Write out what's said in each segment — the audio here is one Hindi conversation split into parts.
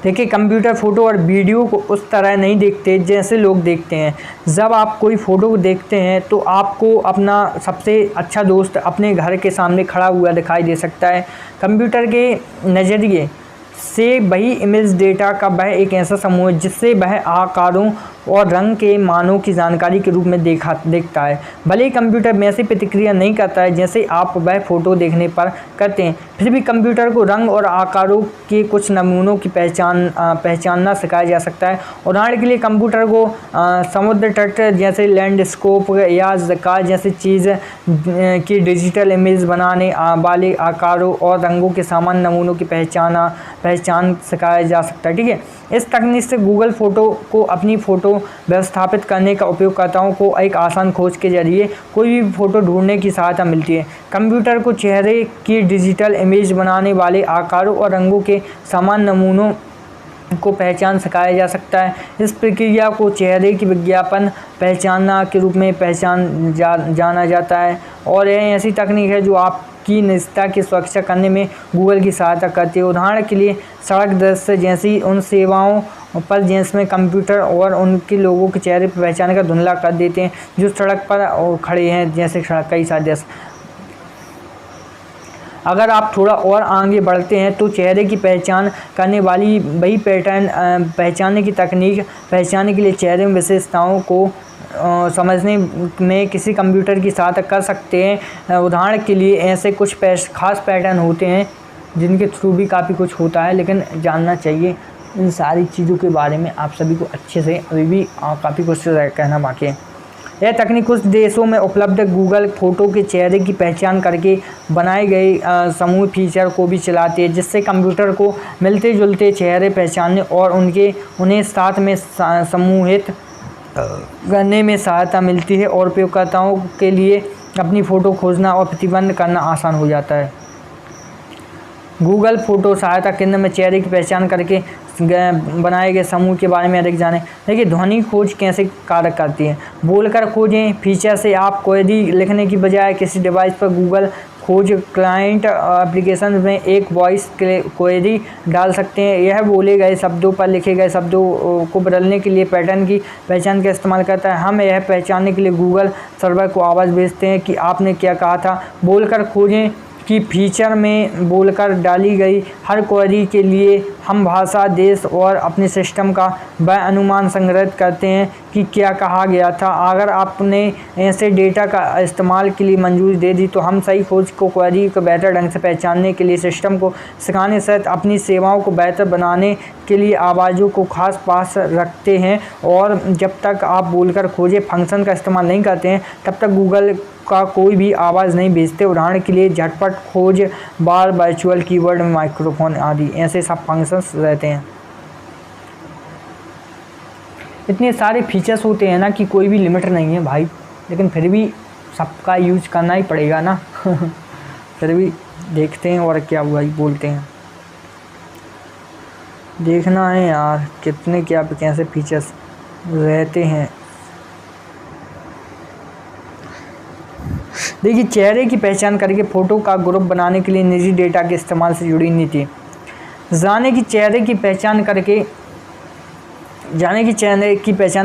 देखिए, कंप्यूटर फ़ोटो और वीडियो को उस तरह नहीं देखते जैसे लोग देखते हैं। जब आप कोई फ़ोटो को देखते हैं तो आपको अपना सबसे अच्छा दोस्त अपने घर के सामने खड़ा हुआ दिखाई दे सकता है। कंप्यूटर के नज़रिए से वही इमेज डेटा का वह एक ऐसा समूह है जिससे वह आकारों और रंग के मानों की जानकारी के रूप में देखता है। भले ही कंप्यूटर वैसी प्रतिक्रिया नहीं करता है जैसे आप वह फ़ोटो देखने पर करते हैं, फिर भी कंप्यूटर को रंग और आकारों के कुछ नमूनों की पहचानना सिखाया जा सकता है। उदाहरण के लिए कंप्यूटर को समुद्र तट जैसे लैंडस्केप या ज़का जैसी चीज़ की डिजिटल इमेज बनाने वाले आकारों और रंगों के सामान्य नमूनों की पहचान सिखाया जा सकता है। ठीक है, इस तकनीक से गूगल फ़ोटो को अपनी फ़ोटो व्यवस्थापित करने का उपयोगकर्ताओं को एक आसान खोज के जरिए कोई भी फ़ोटो ढूंढने की सहायता मिलती है। कंप्यूटर को चेहरे की डिजिटल इमेज बनाने वाले आकारों और रंगों के समान नमूनों को पहचान सिखाया जा सकता है। इस प्रक्रिया को चेहरे की विज्ञापन पहचानना के रूप में जाना जाता है और यह ऐसी तकनीक है जो आपकी निजता की सुरक्षा करने में गूगल की सहायता करती है। उदाहरण के लिए सड़क दृश्य जैसी उन सेवाओं पर जिसमें कंप्यूटर और उनके लोगों के चेहरे पर पहचान कर धुंधला कर देते हैं जो सड़क पर खड़े हैं, जैसे कई सारे दृश्य। अगर आप थोड़ा और आगे बढ़ते हैं तो चेहरे की पहचान करने वाली वही पैटर्न पहचानने की तकनीक पहचानने के लिए चेहरे में विशेषताओं को समझने में किसी कंप्यूटर की सहायता कर सकते हैं। उदाहरण के लिए ऐसे कुछ खास पैटर्न होते हैं जिनके थ्रू भी काफ़ी कुछ होता है, लेकिन जानना चाहिए इन सारी चीज़ों के बारे में आप सभी को अच्छे से। अभी भी काफ़ी कुछ कहना बाकी है। यह तकनीक कुछ देशों में उपलब्ध गूगल फ़ोटो के चेहरे की पहचान करके बनाए गए समूह फीचर को भी चलाती है, जिससे कंप्यूटर को मिलते जुलते चेहरे पहचानने और उन्हें साथ में समूहित करने में सहायता मिलती है और उपयोगकर्ताओं के लिए अपनी फ़ोटो खोजना और प्रतिबंध करना आसान हो जाता है। गूगल फ़ोटो सहायता केंद्र में चेहरे की पहचान करके बनाए गए समूह के बारे में अधिक जानें। देखिए, ध्वनि खोज कैसे कार्य करती है। बोलकर खोजें फीचर से आप क्वेरी लिखने की बजाय किसी डिवाइस पर गूगल खोज क्लाइंट एप्लीकेशन में एक वॉइस क्वेरी डाल सकते हैं। यह बोले गए शब्दों पर लिखे गए शब्दों को बदलने के लिए पैटर्न की पहचान का इस्तेमाल करता है। हम यह पहचानने के लिए गूगल सर्वर को आवाज़ भेजते हैं कि आपने क्या कहा था। बोलकर खोजें कि फीचर में बोलकर डाली गई हर क्वेरी के लिए हम भाषा, देश और अपने सिस्टम का वह अनुमान संग्रहित करते हैं कि क्या कहा गया था। अगर आपने ऐसे डेटा का इस्तेमाल के लिए मंजूरी दे दी तो हम सही खोज को क्वेरी को बेहतर ढंग से पहचानने के लिए सिस्टम को सिखाने सहित अपनी सेवाओं को बेहतर बनाने के लिए आवाज़ों को खास पास रखते हैं। और जब तक आप बोलकर खोजे फंक्शन का इस्तेमाल नहीं करते हैं तब तक गूगल का कोई भी आवाज़ नहीं भेजते। उदाहरण के लिए झटपट खोज बार, वर्चुअल कीवर्ड, माइक्रोफोन आदि ऐसे सब फंक्शंस रहते हैं। इतने सारे फीचर्स होते हैं ना कि कोई भी लिमिट नहीं है भाई, लेकिन फिर भी सबका यूज करना ही पड़ेगा ना। फिर भी देखते हैं और क्या हुआ ही बोलते हैं। देखना है यार कितने क्या कैसे फीचर्स रहते हैं। देखिए, चेहरे की पहचान करके फ़ोटो का ग्रुप बनाने के लिए निजी डेटा के इस्तेमाल से जुड़ी नीति। जाने की चेहरे की पहचान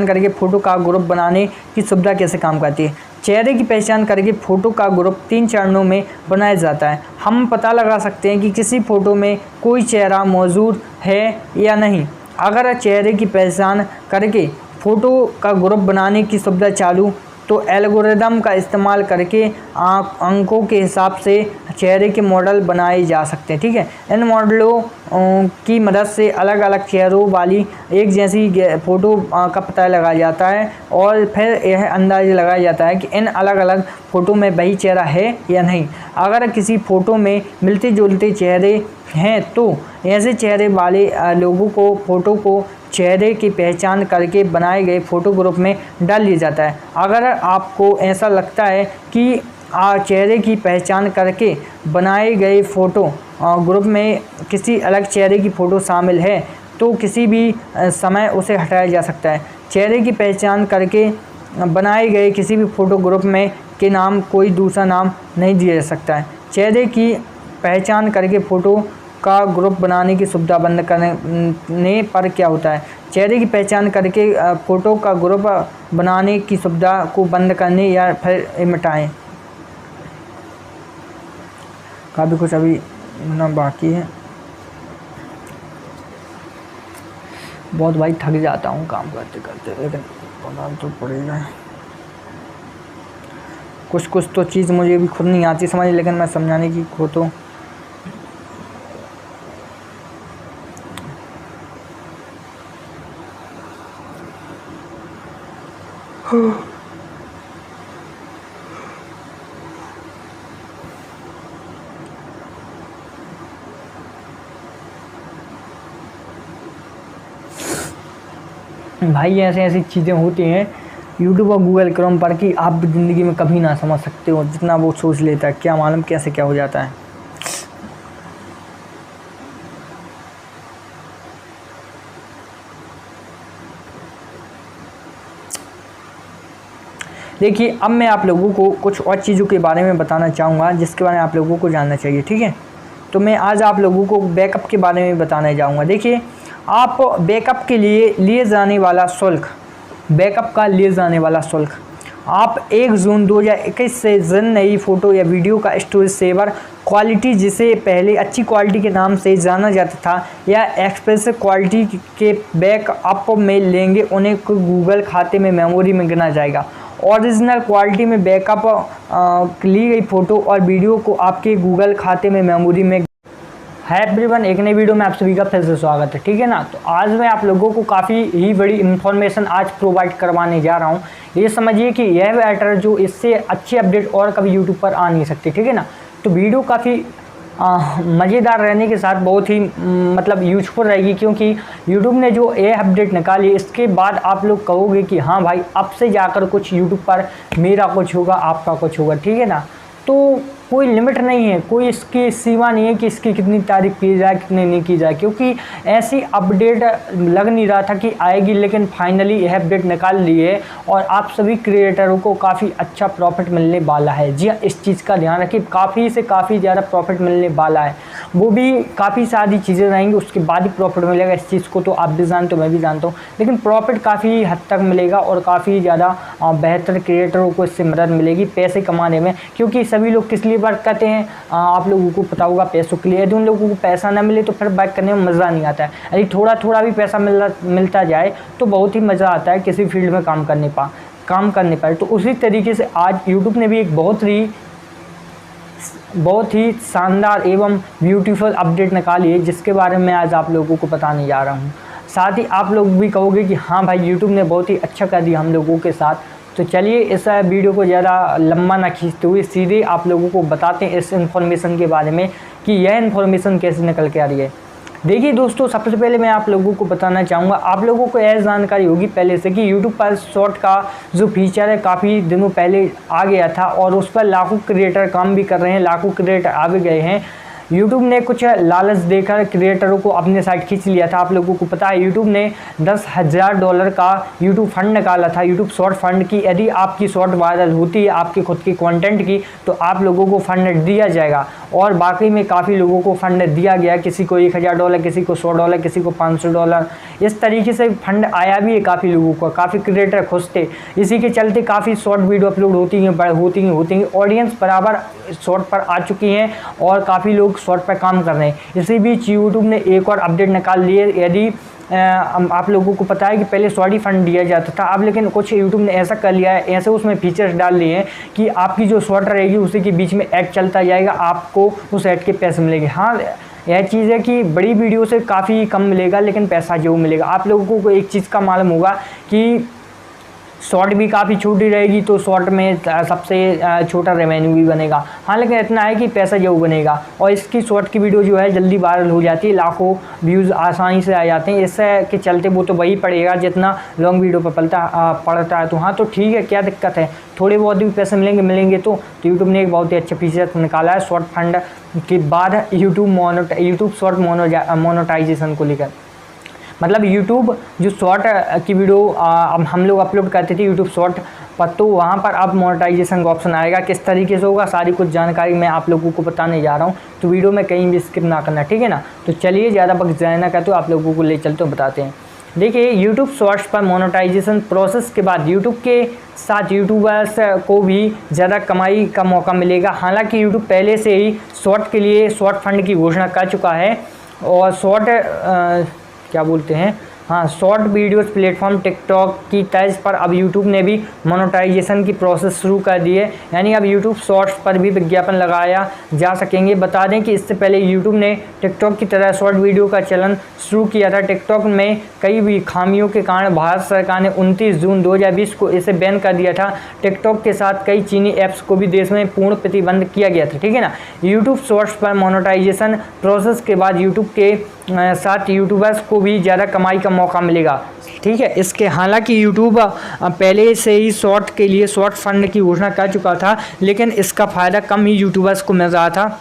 करके फ़ोटो का ग्रुप बनाने की सुविधा कैसे काम करती है। चेहरे की पहचान करके फ़ोटो का ग्रुप 3 चरणों में बनाया जाता है। हम पता लगा सकते हैं कि किसी फ़ोटो में कोई चेहरा मौजूद है या नहीं। अगर चेहरे की पहचान करके फ़ोटो का ग्रुप बनाने की सुविधा चालू तो एल्गोरिदम का इस्तेमाल करके अंकों के हिसाब से चेहरे के मॉडल बनाए जा सकते हैं। ठीक है, इन मॉडलों की मदद से अलग अलग चेहरों वाली एक जैसी फ़ोटो का पता लगाया जाता है और फिर यह अंदाज़ा लगाया जाता है कि इन अलग अलग फ़ोटो में वही चेहरा है या नहीं। अगर किसी फ़ोटो में मिलते जुलते चेहरे हैं तो ऐसे चेहरे वाले लोगों को फ़ोटो को चेहरे की पहचान करके बनाए गए फ़ोटो ग्रुप में डाल दिया जाता है। अगर आपको ऐसा लगता है कि चेहरे की पहचान करके बनाए गए फ़ोटो ग्रुप में किसी अलग चेहरे की फ़ोटो शामिल है तो किसी भी समय उसे हटाया जा सकता है। चेहरे की पहचान करके बनाए गए किसी भी फ़ोटो ग्रुप में के नाम कोई दूसरा नाम नहीं दिया जा सकता है। चेहरे की पहचान करके फ़ोटो का ग्रुप बनाने की सुविधा बंद करने पर क्या होता है? चेहरे की पहचान करके फ़ोटो का ग्रुप बनाने की सुविधा को बंद करने या फिर मिटाएं। काफ़ी कुछ अभी ना बाकी है। बहुत भाई थक जाता हूँ काम करते करते, लेकिन बनाना तो पड़ेगा। कुछ कुछ तो चीज़ मुझे भी खुद नहीं आती समझ, लेकिन मैं समझाने की को तो भाई ऐसे ऐसी चीज़ें होती हैं यूट्यूब और गूगल क्रोम पर कि आप भी ज़िंदगी में कभी ना समझ सकते हो, जितना वो सोच लेता है क्या मालूम कैसे क्या हो जाता है। देखिए अब मैं आप लोगों को कुछ और चीज़ों के बारे में बताना चाहूँगा जिसके बारे में आप लोगों को जानना चाहिए, ठीक है। तो मैं आज आप लोगों को बैकअप के बारे में बताने जाऊँगा। देखिए आप बैकअप के लिए जाने वाला शुल्क, बैकअप का लिए जाने वाला शुल्क आप 1 जून 2021 से जिन नई फ़ोटो या वीडियो का स्टोरेज सेवर क्वालिटी, जिसे पहले अच्छी क्वालिटी के नाम से जाना जाता था, या एक्सप्रेस क्वालिटी के बैकअप में लेंगे, उन्हें गूगल खाते में मेमोरी में गिना जाएगा। ओरिजिनल क्वालिटी में बैकअप ली गई फ़ोटो और वीडियो को आपके गूगल खाते में मेमोरी में। है एवरीवन, एक नई वीडियो में आप सभी का फिर से स्वागत है, ठीक है ना। तो आज मैं आप लोगों को काफ़ी ही बड़ी इन्फॉर्मेशन आज प्रोवाइड करवाने जा रहा हूँ। ये समझिए कि यह मैटर जो इससे अच्छी अपडेट और कभी यूट्यूब पर आ नहीं सकती, ठीक है ना। तो वीडियो काफ़ी मज़ेदार रहने के साथ बहुत ही मतलब यूजफुल रहेगी, क्योंकि यूट्यूब ने जो ये अपडेट निकाली इसके बाद आप लोग कहोगे कि हाँ भाई अब से जाकर कुछ यूट्यूब पर मेरा कुछ होगा, आपका कुछ होगा, ठीक है ना। तो कोई लिमिट नहीं है, कोई इसकी सीमा नहीं है कि इसकी कितनी तारीफ की जाए कितनी नहीं की जाए, क्योंकि ऐसी अपडेट लग नहीं रहा था कि आएगी, लेकिन फाइनली यह अपडेट निकाल ली है और आप सभी क्रिएटरों को काफ़ी अच्छा प्रॉफिट मिलने वाला है। जी हाँ, इस चीज़ का ध्यान रखिए, काफ़ी से काफ़ी ज़्यादा प्रॉफिट मिलने वाला है। वो भी काफ़ी सारी चीज़ें रहेंगी उसके बाद ही प्रॉफिट मिलेगा। इस चीज़ को तो आप भी जानते हो, मैं भी जानता हूँ, लेकिन प्रॉफिट काफ़ी हद तक मिलेगा और काफ़ी ज़्यादा बेहतर क्रिएटरों को इससे मदद मिलेगी पैसे कमाने में, क्योंकि सभी लोग किस लिए वर्क करते हैं आप लोगों को पता होगा, पैसों के लिए। यदि उन लोगों को पैसा ना मिले तो फिर वर्क करने में मज़ा नहीं आता है। यदि थोड़ा थोड़ा भी पैसा मिलता जाए तो बहुत ही मज़ा आता है किसी फील्ड में काम करने पर। तो उसी तरीके से आज यूट्यूब ने भी एक बहुत ही शानदार एवं ब्यूटीफुल अपडेट निकाली है, जिसके बारे में आज आप लोगों को बताने जा रहा हूँ। साथ ही आप लोग भी कहोगे कि हाँ भाई यूट्यूब ने बहुत ही अच्छा कर दिया हम लोगों के साथ। तो चलिए इस वीडियो को ज़्यादा लंबा ना खींचते हुए सीधे आप लोगों को बताते हैं इस इन्फॉर्मेशन के बारे में कि यह इन्फॉर्मेशन कैसे निकल के आ रही है। देखिए दोस्तों, सबसे पहले मैं आप लोगों को बताना चाहूँगा, आप लोगों को यह जानकारी होगी पहले से कि यूट्यूब पर शॉर्ट का जो फीचर है काफ़ी दिनों पहले आ गया था और उस पर लाखों क्रिएटर काम भी कर रहे हैं, लाखों क्रिएटर आ भी गए हैं। यूट्यूब ने कुछ लालच देकर क्रिएटरों को अपने साइड खींच लिया था। आप लोगों को पता है यूट्यूब ने $10,000 का यूट्यूब फंड निकाला था, यूट्यूब शॉर्ट फंड की। यदि आपकी शॉर्ट वायरल होती है आपके खुद के कंटेंट की तो आप लोगों को फंड दिया जाएगा, और बाकी में काफ़ी लोगों को फंड दिया गया, किसी को $1,000, किसी को $100, किसी को $500। इस तरीके से फंड आया भी है काफ़ी लोगों को, काफ़ी क्रिएटर खुश थे। इसी के चलते काफ़ी शॉर्ट वीडियो अपलोड होती हैं, ऑडियंस बराबर शॉर्ट पर आ चुकी हैं और काफ़ी लोग शॉर्ट पर काम कर रहे हैं। इसी बीच यूट्यूब ने एक और अपडेट निकाल ली है। यदि आप लोगों को पता है कि पहले शॉर्ट ही फंड दिया जाता था, अब लेकिन कुछ यूट्यूब ने ऐसा कर लिया है, ऐसे उसमें फीचर्स डाल लिए हैं कि आपकी जो शॉर्ट रहेगी उसी के बीच में ऐड चलता जाएगा, आपको उस ऐड के पैसे मिलेंगे। हाँ, यह चीज़ है कि बड़ी वीडियो से काफ़ी कम मिलेगा लेकिन पैसा जरूर मिलेगा। आप लोगों को एक चीज़ का मालूम होगा कि शॉर्ट भी काफ़ी छोटी रहेगी तो शॉर्ट में सबसे छोटा रेवेन्यू भी बनेगा। हाँ, लेकिन इतना है कि पैसा जरूर बनेगा और इसकी शॉर्ट की वीडियो जो है जल्दी वायरल हो जाती है, लाखों व्यूज़ आसानी से आ जाते हैं। इससे के चलते वो तो वही पड़ेगा जितना लॉन्ग वीडियो पर पड़ता है। तो हाँ, तो ठीक है, क्या दिक्कत है, थोड़े बहुत भी पैसे मिलेंगे। तो यूट्यूब ने एक बहुत ही अच्छा फीचर निकाला है शॉर्ट फंड के बाद यूट्यूब शॉर्ट मोनेटाइजेशन को लेकर। मतलब यूट्यूब जो शॉर्ट की वीडियो हम लोग अपलोड करते थे यूट्यूब शॉर्ट पर, तो वहाँ पर अब मोनेटाइजेशन का ऑप्शन आएगा। किस तरीके से होगा सारी कुछ जानकारी मैं आप लोगों को बताने जा रहा हूँ, तो वीडियो में कहीं भी स्किप ना करना, ठीक है ना। तो चलिए ज़्यादा वक्त ज़ाया ना करते, आप लोगों को ले चलते बताते हैं। देखिए यूट्यूब शॉर्ट्स पर मोनेटाइजेशन प्रोसेस के बाद यूट्यूब के साथ यूट्यूबर्स को भी ज़्यादा कमाई का मौका मिलेगा। हालांकि यूट्यूब पहले से ही शॉर्ट के लिए शॉर्ट फंड की घोषणा कर चुका है, और शॉर्ट वीडियोस प्लेटफॉर्म टिकटॉक की तर्ज पर अब यूट्यूब ने भी मोनेटाइजेशन की प्रोसेस शुरू कर दी है, यानी अब यूट्यूब शॉर्ट्स पर भी विज्ञापन लगाया जा सकेंगे। बता दें कि इससे पहले यूट्यूब ने टिकटॉक की तरह शॉर्ट वीडियो का चलन शुरू किया था। टिकटॉक में कई भी खामियों के कारण भारत सरकार ने 29 जून 2020 को इसे बैन कर दिया था। टिकटॉक के साथ कई चीनी ऐप्स को भी देश में पूर्ण प्रतिबंध किया गया था, ठीक है ना। यूट्यूब शॉर्ट्स पर मोनेटाइजेशन प्रोसेस के बाद यूट्यूब के साथ यूट्यूबर्स को भी ज़्यादा कमाई का मौका मिलेगा, ठीक है। इसके हालांकि यूट्यूब पहले से ही शॉर्ट के लिए शॉर्ट फंड की घोषणा कर चुका था, लेकिन इसका फ़ायदा कम ही यूट्यूबर्स को मिल रहा था।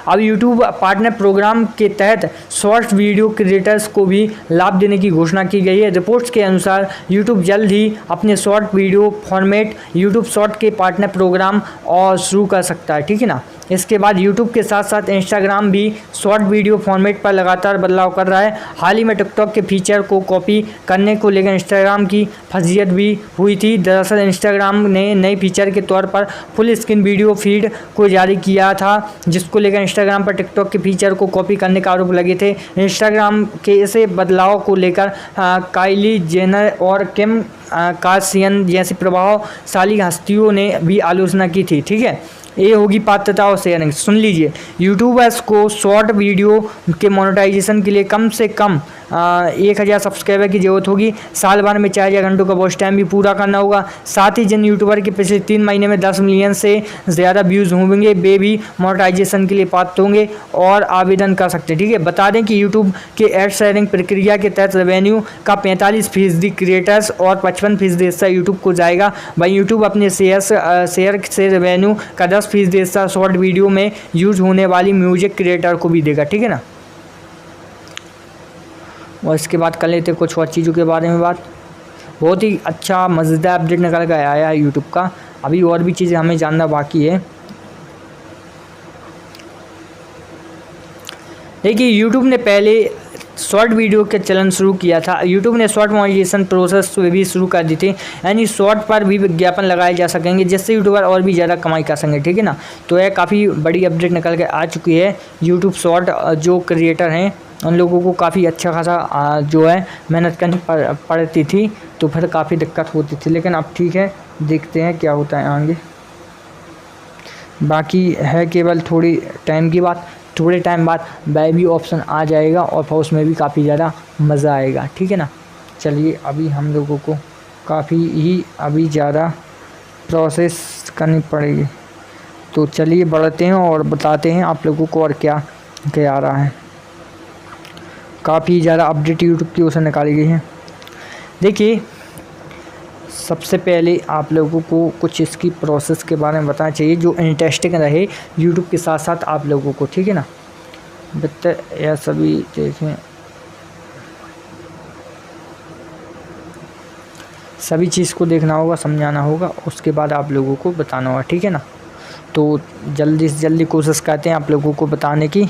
अब यूट्यूब पार्टनर प्रोग्राम के तहत शॉर्ट वीडियो क्रिएटर्स को भी लाभ देने की घोषणा की गई है। रिपोर्ट्स के अनुसार यूट्यूब जल्द ही अपने short video format YouTube short के पार्टनर प्रोग्राम और शुरू कर सकता है, ठीक है ना। इसके बाद यूट्यूब के साथ साथ इंस्टाग्राम भी शॉर्ट वीडियो फॉर्मेट पर लगातार बदलाव कर रहा है। हाल ही में टिकटॉक के फीचर को कॉपी करने को लेकर इंस्टाग्राम की फजीयत भी हुई थी। दरअसल इंस्टाग्राम ने नए फीचर के तौर पर फुल स्क्रीन वीडियो फीड को जारी किया था, जिसको लेकर इंस्टाग्राम पर टिकटॉक के फीचर को कॉपी करने का आरोप लगे थे। इंस्टाग्राम के इसे बदलाव को लेकर काइली जेनर और किम कार्दाशियन जैसी प्रभावशाली हस्तियों ने भी आलोचना की थी, ठीक है। ये होगी पात्रता और शेयरिंग। सुन लीजिए, यूट्यूबर्स को शॉर्ट वीडियो के मोनेटाइजेशन के लिए कम से कम 1000 सब्सक्राइबर की ज़रूरत होगी। साल भर में 4000 घंटों का वॉच टाइम भी पूरा करना होगा। साथ ही जिन यूट्यूबर के पिछले 3 महीने में 10 मिलियन से ज़्यादा व्यूज़ होंगे, वे भी मोनेटाइजेशन के लिए पात्र होंगे और आवेदन कर सकते हैं, ठीक है। बता दें कि यूट्यूब के एड शेयरिंग प्रक्रिया के तहत रेवेन्यू का 45% क्रिएटर्स और 55% हिस्सा यूट्यूब को जाएगा। वहीं यूट्यूब अपने शेयर से रेवेन्यू का 10% हिस्सा शॉर्ट वीडियो में यूज होने वाली म्यूजिक क्रिएटर को भी देगा, ठीक है ना। और इसके बाद कर लेते कुछ और चीज़ों के बारे में बात। बहुत ही अच्छा मज़ेदार अपडेट निकल कर आया है यूट्यूब का। अभी और भी चीज़ें हमें जानना बाकी है। देखिए, यूट्यूब ने पहले शॉर्ट वीडियो का चलन शुरू किया था। यूट्यूब ने शॉर्ट मोनेटाइजेशन प्रोसेस भी शुरू कर दी थी, यानी शॉर्ट पर भी विज्ञापन लगाए जा सकेंगे, जिससे यूट्यूबर और भी ज़्यादा कमाई कर सकेंगे, ठीक है ना। तो यह काफ़ी बड़ी अपडेट निकल के आ चुकी है। यूट्यूब शॉर्ट जो क्रिएटर हैं उन लोगों को काफ़ी अच्छा खासा जो है मेहनत करनी पड़ती थी, तो फिर काफ़ी दिक्कत होती थी, लेकिन अब ठीक है, देखते हैं क्या होता है आगे। बाकी है केवल थोड़ी टाइम की बात, थोड़े टाइम बाद वह भी ऑप्शन आ जाएगा और फिर उसमें भी काफ़ी ज़्यादा मज़ा आएगा, ठीक है ना। चलिए, अभी हम लोगों को काफ़ी ही अभी ज़्यादा प्रोसेस करनी पड़ेगी, तो चलिए बढ़ते हैं और बताते हैं आप लोगों को और क्या क्या आ रहा है। काफ़ी ज़्यादा अपडेट यूट्यूब की ओर से निकाली गई है। देखिए, सबसे पहले आप लोगों को कुछ इसकी प्रोसेस के बारे में बताना चाहिए जो इंटरेस्टिंग रहे यूट्यूब के साथ साथ आप लोगों को, ठीक है ना। बेहतर यह सभी देखें, सभी चीज़ को देखना होगा, समझाना होगा, उसके बाद आप लोगों को बताना होगा, ठीक है ना। तो जल्दी से जल्दी कोशिश करते हैं आप लोगों को बताने की,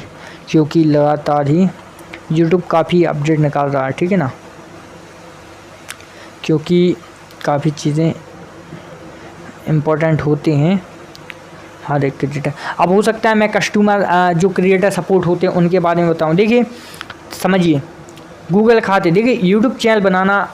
क्योंकि लगातार ही यूट्यूब काफ़ी अपडेट निकाल रहा है, ठीक है ना। क्योंकि काफ़ी चीज़ें इम्पोर्टेंट होती हैं हर एक क्रिएटर। अब हो सकता है मैं कस्टमर जो क्रिएटर सपोर्ट होते हैं उनके बारे में बताऊं। देखिए, समझिए, गूगल खाते, देखिए यूट्यूब चैनल बनाना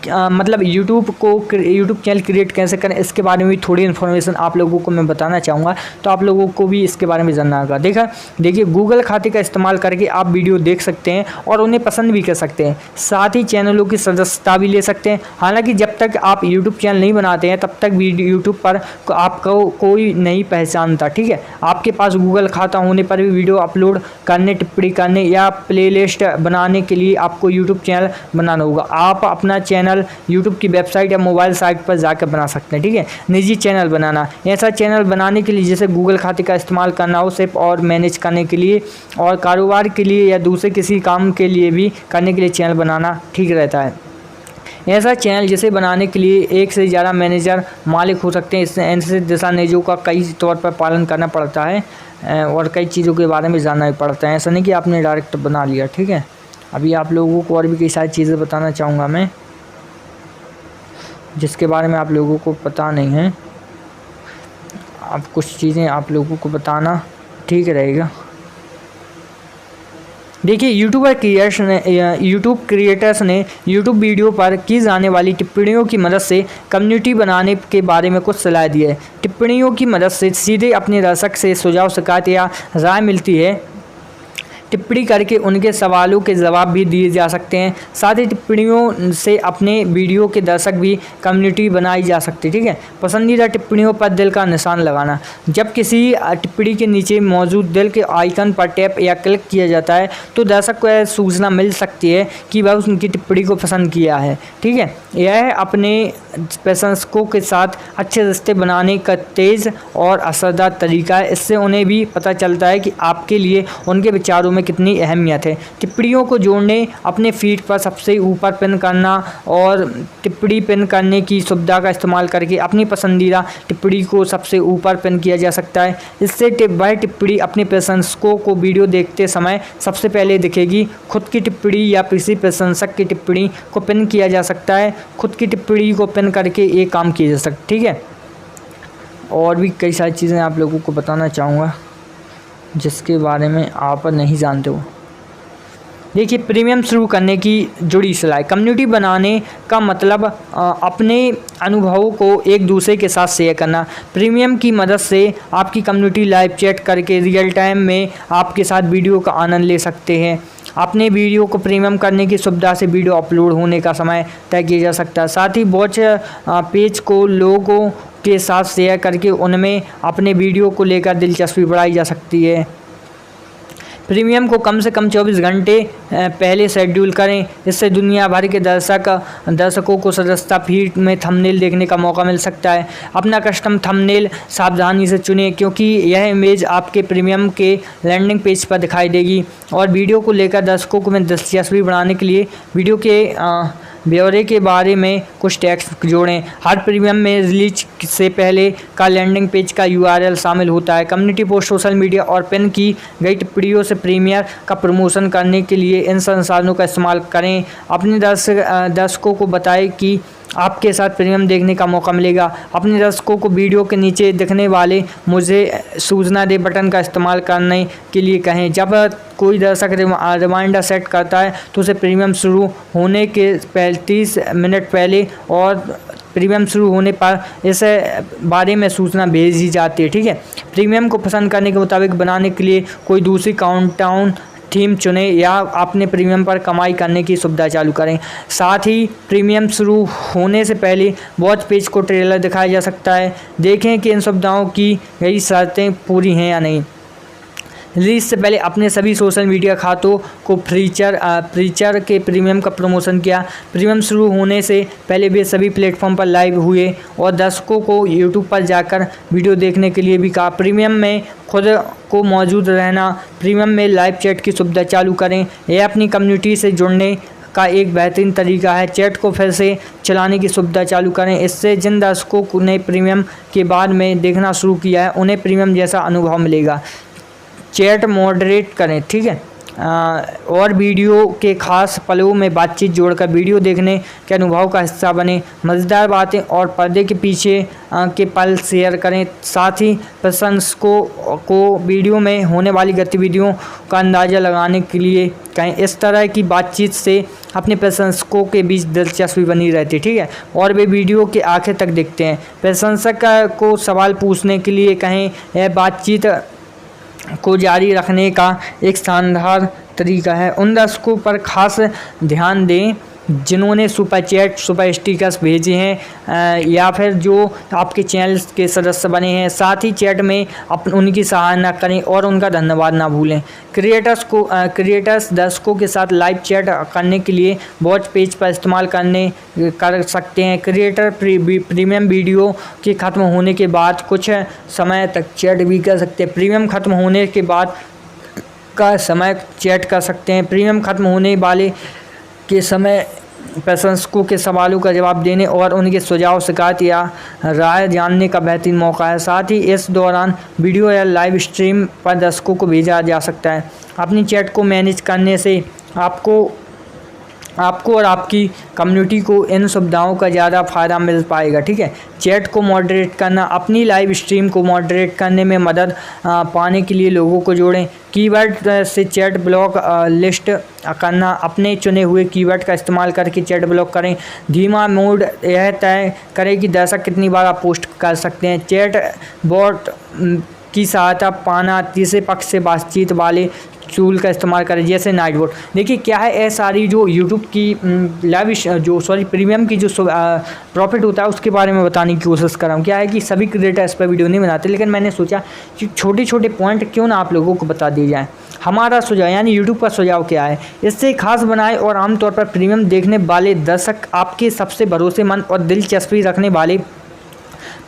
मतलब यूट्यूब चैनल क्रिएट कैसे करें, इसके बारे में भी थोड़ी इन्फॉर्मेशन आप लोगों को मैं बताना चाहूँगा, तो आप लोगों को भी इसके बारे में जानना होगा। देखिए, गूगल खाते का इस्तेमाल करके आप वीडियो देख सकते हैं और उन्हें पसंद भी कर सकते हैं। साथ ही चैनलों की सदस्यता भी ले सकते हैं। हालांकि जब तक आप यूट्यूब चैनल नहीं बनाते हैं तब तक यूट्यूब पर आपको कोई नहीं पहचानता, ठीक है। आपके पास गूगल खाता होने पर भी वीडियो अपलोड करने, टिप्पणी करने या प्लेलिस्ट बनाने के लिए आपको यूट्यूब चैनल बनाना होगा। आप अपना चैनल यूट्यूब की वेबसाइट या मोबाइल साइट पर जाकर बना सकते हैं, ठीक है। निजी चैनल बनाना, ऐसा चैनल बनाने के लिए जैसे गूगल खाते का इस्तेमाल करना हो, सिर्फ और मैनेज करने के लिए और कारोबार के लिए या दूसरे किसी काम के लिए भी करने के लिए चैनल बनाना ठीक रहता है। ऐसा चैनल जिसे बनाने के लिए एक से ज़्यादा मैनेजर मालिक हो सकते हैं। इससे ऐसे दिशा निर्देशों का कई तौर पर पालन करना पड़ता है और कई चीज़ों के बारे में जानना भी पड़ता है। ऐसा नहीं कि आपने डायरेक्ट बना लिया, ठीक है। अभी आप लोगों को और भी कई सारी चीज़ें बताना चाहूँगा मैं, जिसके बारे में आप लोगों को पता नहीं है। अब कुछ चीज़ें आप लोगों को बताना ठीक रहेगा। देखिए, यूट्यूब क्रिएटर्स ने यूट्यूब वीडियो पर की जाने वाली टिप्पणियों की मदद से कम्युनिटी बनाने के बारे में कुछ सलाह दी है। टिप्पणियों की मदद से सीधे अपने दर्शक से सुझाव, शिकायत या राय मिलती है। टिप्पणी करके उनके सवालों के जवाब भी दिए जा सकते हैं। साथ ही टिप्पणियों से अपने वीडियो के दर्शक भी कम्युनिटी बनाई जा सकती है, ठीक है। पसंदीदा टिप्पणियों पर दिल का निशान लगाना। जब किसी टिप्पणी के नीचे मौजूद दिल के आइकन पर टैप या क्लिक किया जाता है तो दर्शक को यह सूचना मिल सकती है कि वह उनकी टिप्पणी को पसंद किया है, ठीक है। यह अपने प्रशंसकों के साथ अच्छे रिश्ते बनाने का तेज़ और असरदार तरीका है। इससे उन्हें भी पता चलता है कि आपके लिए उनके विचारों में कितनी अहमियत है। टिप्पणियों को जोड़ने, अपने फीड पर सबसे ऊपर पिन करना और टिप्पणी पिन करने की सुविधा का इस्तेमाल करके अपनी पसंदीदा टिप्पणी को सबसे ऊपर पिन किया जा सकता है। इससे वह टिप्पणी अपने प्रशंसकों को वीडियो देखते समय सबसे पहले दिखेगी। खुद की टिप्पणी या किसी प्रशंसक की टिप्पणी को पिन किया जा सकता है। खुद की टिप्पणी को पिन करके ये काम किया जा सकता है, ठीक है। और भी कई सारी चीज़ें आप लोगों को बताना चाहूँगा जिसके बारे में आप नहीं जानते हो। देखिए, प्रीमियम शुरू करने की जुड़ी सलाह। कम्युनिटी बनाने का मतलब अपने अनुभवों को एक दूसरे के साथ शेयर करना। प्रीमियम की मदद से आपकी कम्युनिटी लाइव चैट करके रियल टाइम में आपके साथ वीडियो का आनंद ले सकते हैं। अपने वीडियो को प्रीमियम करने की सुविधा से वीडियो अपलोड होने का समय तय किया जा सकता है। साथ ही वॉच पेज को लोगों के साथ शेयर करके उनमें अपने वीडियो को लेकर दिलचस्पी बढ़ाई जा सकती है। प्रीमियम को कम से कम 24 घंटे पहले शेड्यूल करें। इससे दुनिया भर के दर्शकों को सदस्यता फीड में थंबनेल देखने का मौका मिल सकता है। अपना कस्टम थंबनेल सावधानी से चुनें, क्योंकि यह इमेज आपके प्रीमियम के लैंडिंग पेज पर दिखाई देगी। और वीडियो को लेकर दर्शकों में दिलचस्पी बढ़ाने के लिए वीडियो के ब्यौरे के बारे में कुछ टेक्स्ट जोड़ें। हर प्रीमियम में रिलीज से पहले का लैंडिंग पेज का URL शामिल होता है। कम्युनिटी पोस्ट, सोशल मीडिया और पिन की गई टिप्पणियों से प्रीमियर का प्रमोशन करने के लिए इन संसाधनों का इस्तेमाल करें। अपने दर्शकों को बताएं कि आपके साथ प्रीमियम देखने का मौका मिलेगा। अपने दर्शकों को वीडियो के नीचे दिखने वाले मुझे सूचना दे बटन का इस्तेमाल करने के लिए कहें। जब कोई दर्शक रिमाइंडर सेट करता है तो उसे प्रीमियम शुरू होने के 30 मिनट पहले और प्रीमियम शुरू होने पर इस बारे में सूचना भेजी जाती है, ठीक है। प्रीमियम को पसंद करने के मुताबिक बनाने के लिए कोई दूसरी काउंटडाउन थीम चुनें या अपने प्रीमियम पर कमाई करने की सुविधा चालू करें। साथ ही प्रीमियम शुरू होने से पहले वॉच पेज को ट्रेलर दिखाया जा सकता है। देखें कि इन सुविधाओं की गई शर्तें पूरी हैं या नहीं। रिलीज से पहले अपने सभी सोशल मीडिया खातों को फीचर के प्रीमियम का प्रमोशन किया। प्रीमियम शुरू होने से पहले वे सभी प्लेटफॉर्म पर लाइव हुए और दर्शकों को यूट्यूब पर जाकर वीडियो देखने के लिए भी कहा। प्रीमियम में खुद को मौजूद रहना। प्रीमियम में लाइव चैट की सुविधा चालू करें। यह अपनी कम्युनिटी से जुड़ने का एक बेहतरीन तरीका है। चैट को फिर से चलाने की सुविधा चालू करें। इससे जिन दर्शकों ने प्रीमियम के बाद में देखना शुरू किया है उन्हें प्रीमियम जैसा अनुभव मिलेगा। चैट मॉडरेट करें, ठीक है। और वीडियो के खास पलों में बातचीत जोड़कर वीडियो देखने के अनुभव का हिस्सा बने। मज़ेदार बातें और पर्दे के पीछे के पल शेयर करें। साथ ही प्रशंसकों को वीडियो में होने वाली गतिविधियों का अंदाज़ा लगाने के लिए कहें। इस तरह की बातचीत से अपने प्रशंसकों के बीच दिलचस्पी बनी रहती है, ठीक है, और वे वीडियो के आखिर तक देखते हैं। प्रशंसक को सवाल पूछने के लिए कहें। यह बातचीत को जारी रखने का एक शानदार तरीका है। उन दर्शकों पर खास ध्यान दें जिन्होंने सुपर चैट, सुपर स्टिकर्स भेजे हैं या फिर जो आपके चैनल के सदस्य बने हैं। साथ ही चैट में उनकी सराहना करें और उनका धन्यवाद ना भूलें। क्रिएटर्स दर्शकों के साथ लाइव चैट करने के लिए वॉच पेज पर इस्तेमाल कर सकते हैं। क्रिएटर प्रीमियम वीडियो के ख़त्म होने के बाद कुछ समय तक चैट भी कर सकते हैं। प्रीमियम ख़त्म होने के बाद का समय चैट कर सकते हैं। प्रीमियम ख़त्म होने वाले के समय प्रशंसकों के सवालों का जवाब देने और उनके सुझाव, शिकायत या राय जानने का बेहतरीन मौका है। साथ ही इस दौरान वीडियो या लाइव स्ट्रीम पर दर्शकों को भेजा जा सकता है। अपनी चैट को मैनेज करने से आपको और आपकी कम्युनिटी को इन सुविधाओं का ज़्यादा फ़ायदा मिल पाएगा। ठीक है, चैट को मॉडरेट करना, अपनी लाइव स्ट्रीम को मॉडरेट करने में मदद पाने के लिए लोगों को जोड़ें। कीवर्ड से चैट ब्लॉक लिस्ट करना, अपने चुने हुए कीवर्ड का इस्तेमाल करके चैट ब्लॉक करें। धीमा मोड यह तय करें कि दर्शक कितनी बार आप पोस्ट कर सकते हैं। चैट बॉट की सहायता पाना, तीसरे पक्ष से बातचीत वाले टूल का इस्तेमाल करें जैसे नाइट बोट। देखिए क्या है, ये सारी जो यूट्यूब की लाइव प्रीमियम की जो प्रॉफिट होता है उसके बारे में बताने की कोशिश कर रहा हूँ। क्या है कि सभी क्रिएटर इस पर वीडियो नहीं बनाते, लेकिन मैंने सोचा कि छोटे छोटे पॉइंट क्यों ना आप लोगों को बता दिए जाएँ। हमारा सुझाव यानी यूट्यूब का सुझाव क्या है, इससे खास बनाए और आमतौर पर प्रीमियम देखने वाले दर्शक आपके सबसे भरोसेमंद और दिलचस्पी रखने वाले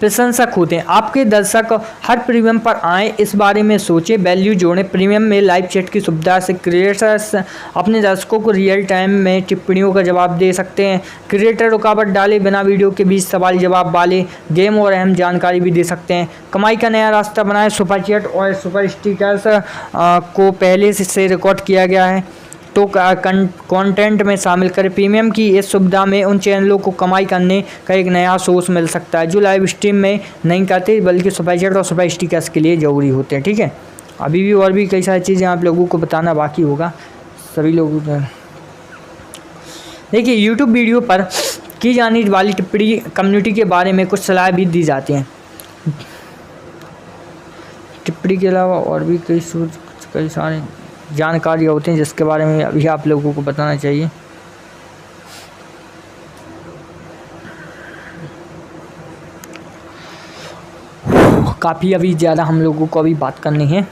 प्रशंसक होते हैं। आपके दर्शक हर प्रीमियम पर आएँ, इस बारे में सोचें, वैल्यू जोड़ें। प्रीमियम में लाइव चैट की सुविधा से क्रिएटर्स अपने दर्शकों को रियल टाइम में टिप्पणियों का जवाब दे सकते हैं। क्रिएटर रुकावट डाले बिना वीडियो के बीच सवाल जवाब वाले गेम और अहम जानकारी भी दे सकते हैं। कमाई का नया रास्ता बनाएं। सुपर चैट और सुपर स्टिकर्स को पहले से रिकॉर्ड किया गया है तो कंटेंट में शामिल करें। प्रीमियम की इस सुविधा में उन चैनलों को कमाई करने का एक नया सोर्स मिल सकता है जो लाइव स्ट्रीम में नहीं करते, बल्कि सुपर चैट और सुपर स्टिकर्स के लिए ज़रूरी होते हैं। ठीक है, अभी भी और भी कई सारी चीज़ें आप लोगों को बताना बाकी होगा सभी लोगों को। देखिए यूट्यूब वीडियो पर की जाने वाली टिप्पणी कम्युनिटी के बारे में कुछ सलाह भी दी जाती हैं। टिप्पणी के अलावा और भी कई सारे जानकारी होते हैं जिसके बारे में अभी आप लोगों को बताना चाहिए। काफ़ी अभी ज़्यादा हम लोगों को अभी बात करनी है।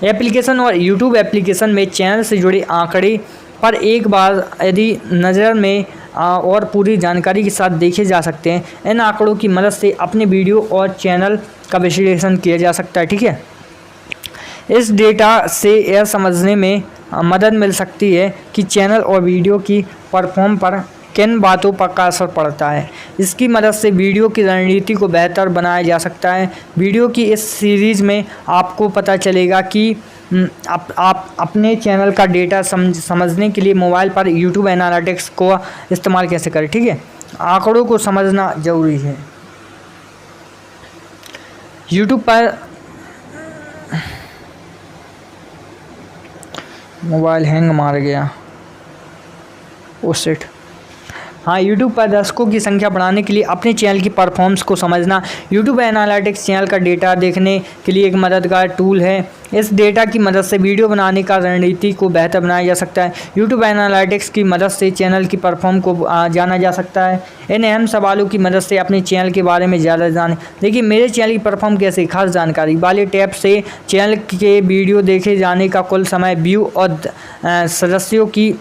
एप्लीकेशन और यूट्यूब एप्लीकेशन में चैनल से जुड़े आंकड़े पर एक बार यदि नज़र में और पूरी जानकारी के साथ देखे जा सकते हैं। इन आंकड़ों की मदद से अपने वीडियो और चैनल का विश्लेषण किया जा सकता है। ठीक है, इस डेटा से यह समझने में मदद मिल सकती है कि चैनल और वीडियो की परफॉर्म पर किन बातों पर का असर पड़ता है। इसकी मदद से वीडियो की रणनीति को बेहतर बनाया जा सकता है। वीडियो की इस सीरीज़ में आपको पता चलेगा कि आप अपने चैनल का डेटा समझने के लिए मोबाइल पर यूट्यूब एनालिटिक्स को इस्तेमाल कैसे करें। ठीक है, आंकड़ों को समझना ज़रूरी है। यूट्यूब पर मोबाइल हैंग मार गया, ओ शिट। हाँ, यूट्यूब पर दर्शकों की संख्या बढ़ाने के लिए अपने चैनल की परफॉर्मेंस को समझना। यूट्यूब एनालिटिक्स चैनल का डेटा देखने के लिए एक मददगार टूल है। इस डेटा की मदद से वीडियो बनाने का रणनीति को बेहतर बनाया जा सकता है। यूट्यूब एनालिटिक्स की मदद से चैनल की परफॉर्म को जाना जा सकता है। इन अहम सवालों की मदद से अपने चैनल के बारे में ज़्यादा जानें। देखिए मेरे चैनल की परफॉर्म कैसे, खास जानकारी वाले टैब से चैनल के वीडियो देखे जाने का कुल समय, व्यू और सदस्यों की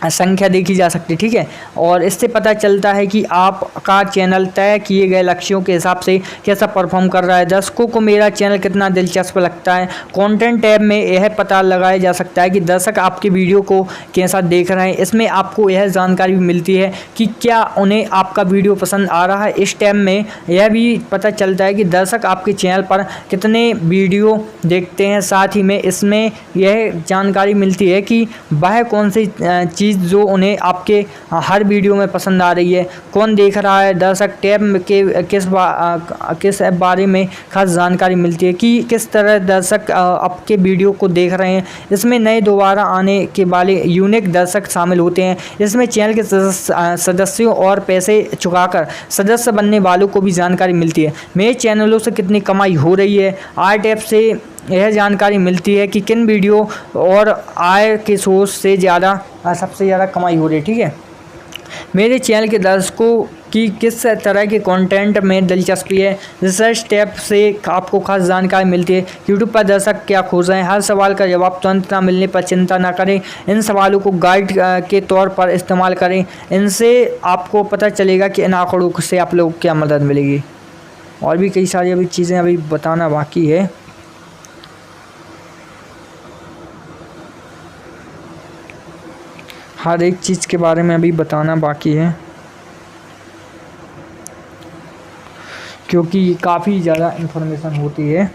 संख्या देखी जा सकती है। ठीक है, और इससे पता चलता है कि आपका चैनल तय किए गए लक्ष्यों के हिसाब से कैसा परफॉर्म कर रहा है। दर्शकों को मेरा चैनल कितना दिलचस्प लगता है। कंटेंट टैब में यह पता लगाया जा सकता है कि दर्शक आपके वीडियो को कैसा देख रहे हैं। इसमें आपको यह जानकारी भी मिलती है कि क्या उन्हें आपका वीडियो पसंद आ रहा है। इस टैब में यह भी पता चलता है कि दर्शक आपके चैनल पर कितने वीडियो देखते हैं। साथ ही में इसमें यह जानकारी मिलती है कि वह कौन सी चीज़ जो उन्हें आपके हर वीडियो में पसंद आ रही है, कौन देख रहा है। दर्शक टैब के किस बारे में खास जानकारी मिलती है कि किस तरह दर्शक आपके वीडियो को देख रहे हैं। इसमें नए दोबारा आने के वाले यूनिक दर्शक शामिल होते हैं। इसमें चैनल के सदस्यों और पैसे चुकाकर सदस्य बनने वालों को भी जानकारी मिलती है। मेरे चैनलों से कितनी कमाई हो रही है। आय टैब से यह जानकारी मिलती है कि किन वीडियो और आय के सोर्स से सबसे ज़्यादा कमाई हो रही है। ठीक है, मेरे चैनल के दर्शकों की किस तरह के कंटेंट में दिलचस्पी है। रिसर्च टैब से आपको खास जानकारी मिलती है। यूट्यूब पर दर्शक क्या खोज रहे हैं। हर सवाल का जवाब तुरंत न मिलने पर चिंता न करें। इन सवालों को गाइड के तौर पर इस्तेमाल करें। इनसे आपको पता चलेगा कि इन आंकड़ों से आप लोगों को क्या मदद मिलेगी। और भी कई सारी अभी चीज़ें अभी बताना बाकी है। हर एक चीज़ के बारे में अभी बताना बाकी है, क्योंकि काफ़ी ज़्यादा इन्फॉर्मेशन होती है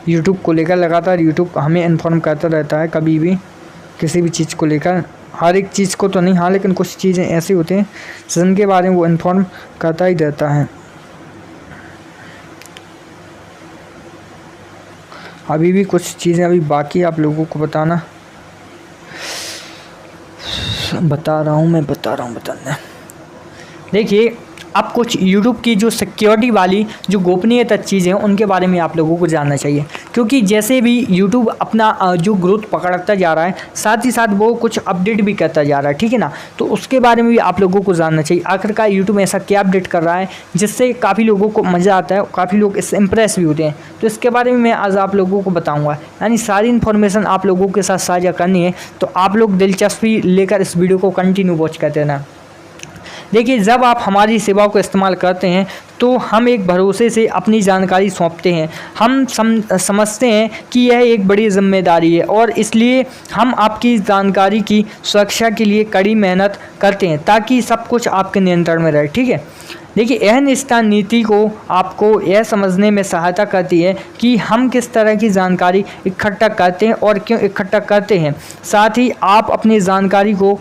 यूट्यूब को लेकर। लगातार यूट्यूब हमें इन्फॉर्म करता रहता है कभी भी किसी भी चीज़ को लेकर, हर एक चीज़ को तो नहीं, हाँ, लेकिन कुछ चीज़ें ऐसी होती हैं जिनके बारे में वो इन्फॉर्म करता ही रहता है। अभी भी कुछ चीज़ें अभी बाकी आप लोगों को बताना, बता रहा हूँ बताने। देखिए, अब कुछ यूट्यूब की जो सिक्योरिटी वाली जो गोपनीयता चीज़ें हैं उनके बारे में आप लोगों को जानना चाहिए, क्योंकि जैसे भी यूट्यूब अपना जो ग्रोथ पकड़ता जा रहा है, साथ ही साथ वो कुछ अपडेट भी करता जा रहा है, ठीक है ना। तो उसके बारे में भी आप लोगों को जानना चाहिए, आखिरकार यूट्यूब ऐसा क्या अपडेट कर रहा है जिससे काफ़ी लोगों को मज़ा आता है, काफ़ी लोग इससे इम्प्रेस भी होते हैं। तो इसके बारे में मैं आज आप लोगों को बताऊँगा, यानी सारी इन्फॉर्मेशन आप लोगों के साथ साझा करनी है। तो आप लोग दिलचस्पी लेकर इस वीडियो को कंटिन्यू वॉच करते रहना। देखिए, जब आप हमारी सेवाओं को इस्तेमाल करते हैं तो हम एक भरोसे से अपनी जानकारी सौंपते हैं। हम समझते हैं कि यह एक बड़ी जिम्मेदारी है और इसलिए हम आपकी जानकारी की सुरक्षा के लिए कड़ी मेहनत करते हैं ताकि सब कुछ आपके नियंत्रण में रहे, ठीक है। देखिए, यह निष्ठा नीति को आपको यह समझने में सहायता करती है कि हम किस तरह की जानकारी इकट्ठा करते हैं और क्यों इकट्ठा करते हैं। साथ ही आप अपनी जानकारी को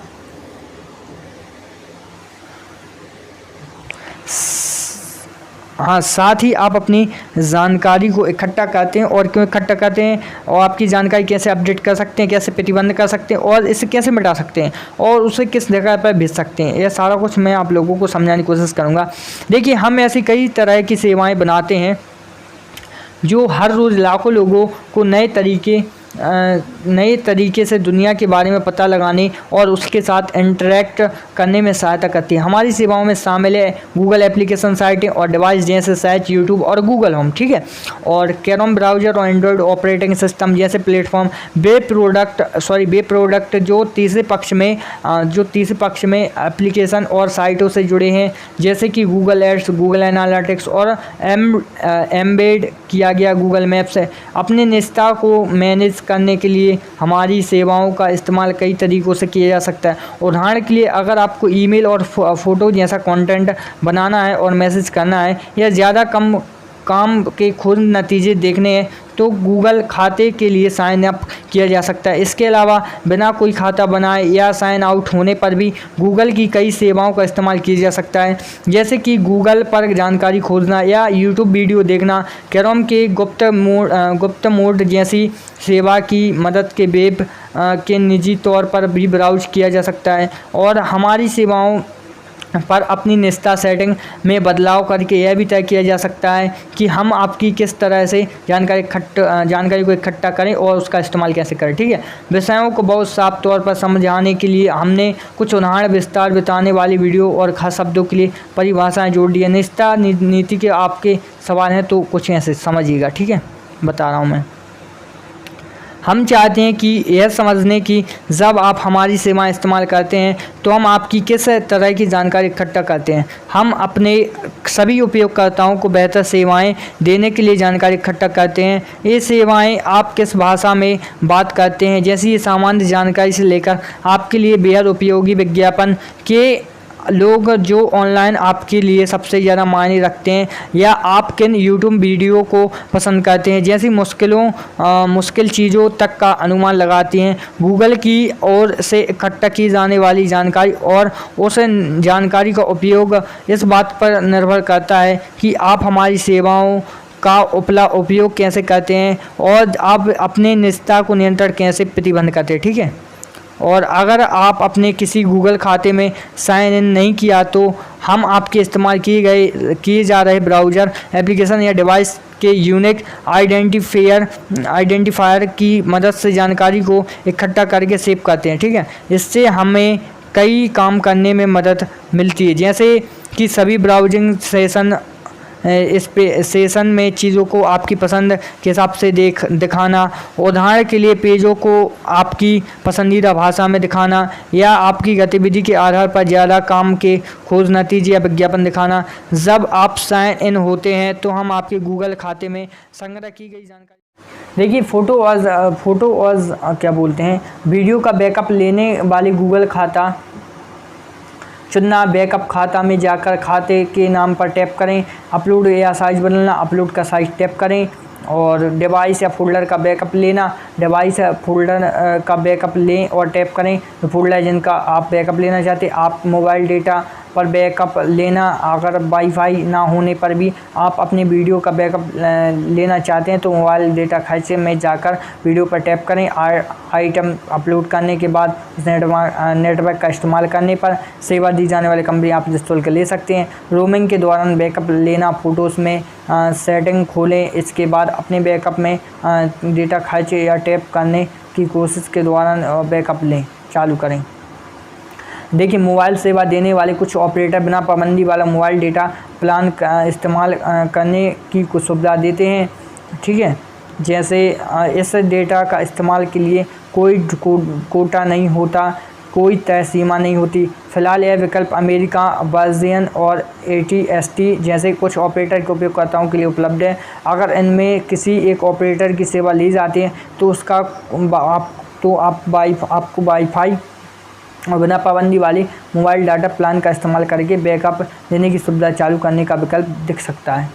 साथ ही आप अपनी जानकारी को इकट्ठा करते हैं और क्यों इकट्ठा करते हैं, और आपकी जानकारी कैसे अपडेट कर सकते हैं, कैसे प्रतिबंध कर सकते हैं और इसे कैसे मिटा सकते हैं और उसे किस जगह पर भेज सकते हैं। यह सारा कुछ मैं आप लोगों को समझाने की कोशिश करूंगा। देखिए, हम ऐसी कई तरह की सेवाएं बनाते हैं जो हर रोज़ लाखों लोगों को नए तरीके से दुनिया के बारे में पता लगाने और उसके साथ इंटरेक्ट करने में सहायता करती है। हमारी सेवाओं में शामिल है गूगल एप्लीकेशन साइटें और डिवाइस जैसे सर्च, यूट्यूब और गूगल होम, ठीक है, और क्रोम ब्राउज़र और एंड्रॉयड ऑपरेटिंग सिस्टम जैसे प्लेटफॉर्म। वेब प्रोडक्ट जो तीसरे पक्ष में एप्लीकेशन और साइटों से जुड़े हैं, जैसे कि गूगल एड्स, गूगल एनालिटिक्स और एम्बेड किया गया गूगल मैप्स है। अपने निष्ठा को मैनेज करने के लिए हमारी सेवाओं का इस्तेमाल कई तरीक़ों से किया जा सकता है। उदाहरण के लिए, अगर आपको ईमेल और फ़ोटो जैसा कंटेंट बनाना है और मैसेज करना है या ज़्यादा काम के खुद नतीजे देखने हैं तो गूगल खाते के लिए साइन अप किया जा सकता है। इसके अलावा बिना कोई खाता बनाए या साइन आउट होने पर भी गूगल की कई सेवाओं का इस्तेमाल किया जा सकता है, जैसे कि गूगल पर जानकारी खोजना या यूट्यूब वीडियो देखना। क्रोम के गुप्त मोड जैसी सेवा की मदद के वेब के निजी तौर पर भी ब्राउज किया जा सकता है और हमारी सेवाओं पर अपनी निष्ठा सेटिंग में बदलाव करके यह भी तय किया जा सकता है कि हम आपकी किस तरह से जानकारी को इकट्ठा करें और उसका इस्तेमाल कैसे करें, ठीक है। विषयों को बहुत साफ तौर पर समझाने के लिए हमने कुछ उदाहरण विस्तार बताने वाली वीडियो और खास शब्दों के लिए परिभाषाएं जोड़ दी है। निष्ठा नीति के आपके सवाल हैं तो कुछ ऐसे समझिएगा, ठीक है, बता रहा हूँ मैं। हम चाहते हैं कि यह समझने की जब आप हमारी सेवाएं इस्तेमाल करते हैं तो हम आपकी किस तरह की जानकारी इकट्ठा करते हैं। हम अपने सभी उपयोगकर्ताओं को बेहतर सेवाएं देने के लिए जानकारी इकट्ठा करते हैं। ये सेवाएं आप किस भाषा में बात करते हैं जैसी सामान्य जानकारी से लेकर आपके लिए बेहद उपयोगी विज्ञापन के लोग जो ऑनलाइन आपके लिए सबसे ज़्यादा मायने रखते हैं या आप किन यूट्यूब वीडियो को पसंद करते हैं जैसी मुश्किल चीज़ों तक का अनुमान लगाती हैं। गूगल की ओर से इकट्ठा की जाने वाली जानकारी और उस जानकारी का उपयोग इस बात पर निर्भर करता है कि आप हमारी सेवाओं का उपयोग कैसे करते हैं और आप अपने निजता को नियंत्रण कैसे प्रतिबंध करते हैं, ठीक है। और अगर आप अपने किसी गूगल खाते में साइन इन नहीं किया तो हम आपके इस्तेमाल किए जा रहे ब्राउज़र, एप्लीकेशन या डिवाइस के यूनिक आइडेंटिफायर की मदद से जानकारी को इकट्ठा करके सेव करते हैं, ठीक है। इससे हमें कई काम करने में मदद मिलती है, जैसे कि सभी ब्राउजिंग सेशन में चीज़ों को आपकी पसंद के हिसाब से दिखाना। उदाहरण के लिए पेजों को आपकी पसंदीदा भाषा में दिखाना या आपकी गतिविधि के आधार पर ज़्यादा काम के खोज नतीजे या विज्ञापन दिखाना। जब आप साइन इन होते हैं तो हम आपके गूगल खाते में संग्रह की गई जानकारी, देखिए वीडियो का बैकअप लेने वाले गूगल खाता चुनना, बैकअप खाता में जाकर खाते के नाम पर टैप करें, अपलोड या साइज़ बदलना, अपलोड का साइज़ टैप करें, और डिवाइस या फोल्डर का बैकअप लेना, डिवाइस या फोल्डर का बैकअप लें और टैप करें तो फोल्डर जिनका आप बैकअप लेना चाहते हैं। आप मोबाइल डेटा पर बैकअप लेना, अगर वाईफाई ना होने पर भी आप अपने वीडियो का बैकअप लेना चाहते हैं तो मोबाइल डेटा खर्चे में जाकर वीडियो पर टैप करें। आइटम अपलोड करने के बाद इस नेटवर्क का इस्तेमाल करने पर सेवा दी जाने वाली कंपनी आप इंस्टॉल कर ले सकते हैं। रोमिंग के दौरान बैकअप लेना, फ़ोटोज़ में सेटिंग खोलें, इसके बाद अपने बैकअप में डेटा खर्चे या टैप करने की कोशिश के दौरान बैकअप लें चालू करें। देखिए, मोबाइल सेवा देने वाले कुछ ऑपरेटर बिना पाबंदी वाला मोबाइल डेटा प्लान का इस्तेमाल करने की कुछ सुविधा देते हैं, ठीक है। जैसे इस डेटा का इस्तेमाल के लिए कोई कोटा नहीं होता, कोई तय सीमा नहीं होती। फ़िलहाल यह विकल्प अमेरिका, वर्जिन और AT&T जैसे कुछ ऑपरेटर के उपयोगकर्ताओं के लिए उपलब्ध है। अगर इनमें किसी एक ऑपरेटर की सेवा ली जाती है तो आपको वाईफाई और बिना पाबंदी वाली मोबाइल डाटा प्लान का इस्तेमाल करके बैकअप लेने की सुविधा चालू करने का विकल्प दिख सकता है।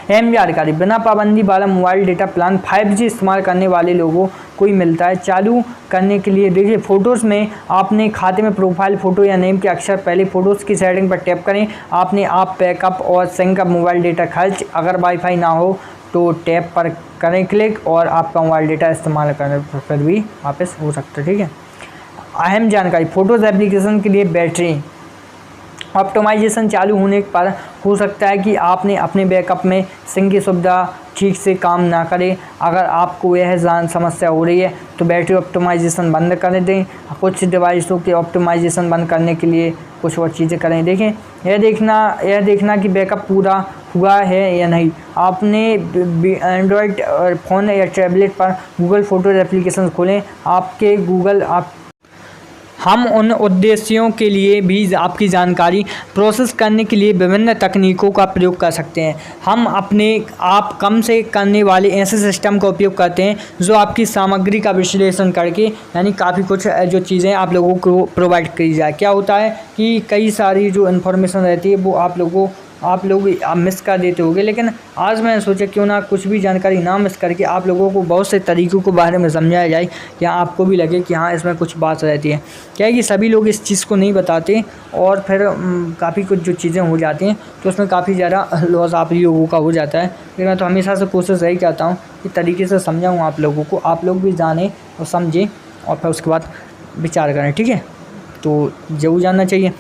अहम जानकारी, बिना पाबंदी वाला मोबाइल डेटा प्लान 5G इस्तेमाल करने वाले लोगों को ही मिलता है। चालू करने के लिए देखिए, फ़ोटोज़ में आपने खाते में प्रोफाइल फ़ोटो या नेम के अक्षर पहले फ़ोटोज़ की सेटिंग पर टैप करें। आपने आप बैकअप और सिंक अप मोबाइल डेटा खर्च, अगर वाईफाई ना हो तो टैप पर करें क्लिक और आपका मोबाइल डेटा इस्तेमाल करने पर फिर भी वापस हो सकता है, ठीक है। अहम जानकारी, फ़ोटोज़ एप्लीकेशन के लिए बैटरी ऑप्टिमाइजेशन चालू होने पर हो सकता है कि आपने अपने बैकअप में सिंक की सुविधा ठीक से काम ना करे। अगर आपको यह समस्या हो रही है तो बैटरी ऑप्टिमाइजेशन बंद कर दें। कुछ डिवाइसों के ऑप्टिमाइजेशन बंद करने के लिए कुछ और चीज़ें करें। देखें, यह देखना कि बैकअप पूरा हुआ है या नहीं। आपने एंड्रॉयड फ़ोन या टैबलेट पर गूगल फ़ोटोज़ एप्लीकेशन खोलें। हम उन उद्देश्यों के लिए भी आपकी जानकारी प्रोसेस करने के लिए विभिन्न तकनीकों का प्रयोग कर सकते हैं। हम अपने आप कम से करने वाले ऐसे सिस्टम का उपयोग करते हैं जो आपकी सामग्री का विश्लेषण करके, यानी काफ़ी कुछ जो चीज़ें आप लोगों को प्रोवाइड की जाए। क्या होता है कि कई सारी जो इन्फॉर्मेशन रहती है वो आप लोग मिस कर देते होंगे, लेकिन आज मैंने सोचा क्यों ना कुछ भी जानकारी ना मिस करके आप लोगों को बहुत से तरीक़ों के बारे में समझाया जाए, क्या आपको भी लगे कि हाँ इसमें कुछ बात रहती है। क्या है कि सभी लोग इस चीज़ को नहीं बताते और फिर काफ़ी कुछ जो चीज़ें हो जाती हैं तो उसमें काफ़ी ज़्यादा लॉस आप लोगों का हो जाता है। लेकिन मैं तो हमेशा से कोशिश यही करता हूँ कि तरीके से समझाऊँ आप लोगों को, आप लोग भी जानें और समझें और फिर उसके बाद विचार करें, ठीक है। तो ज़रूर जानना चाहिए।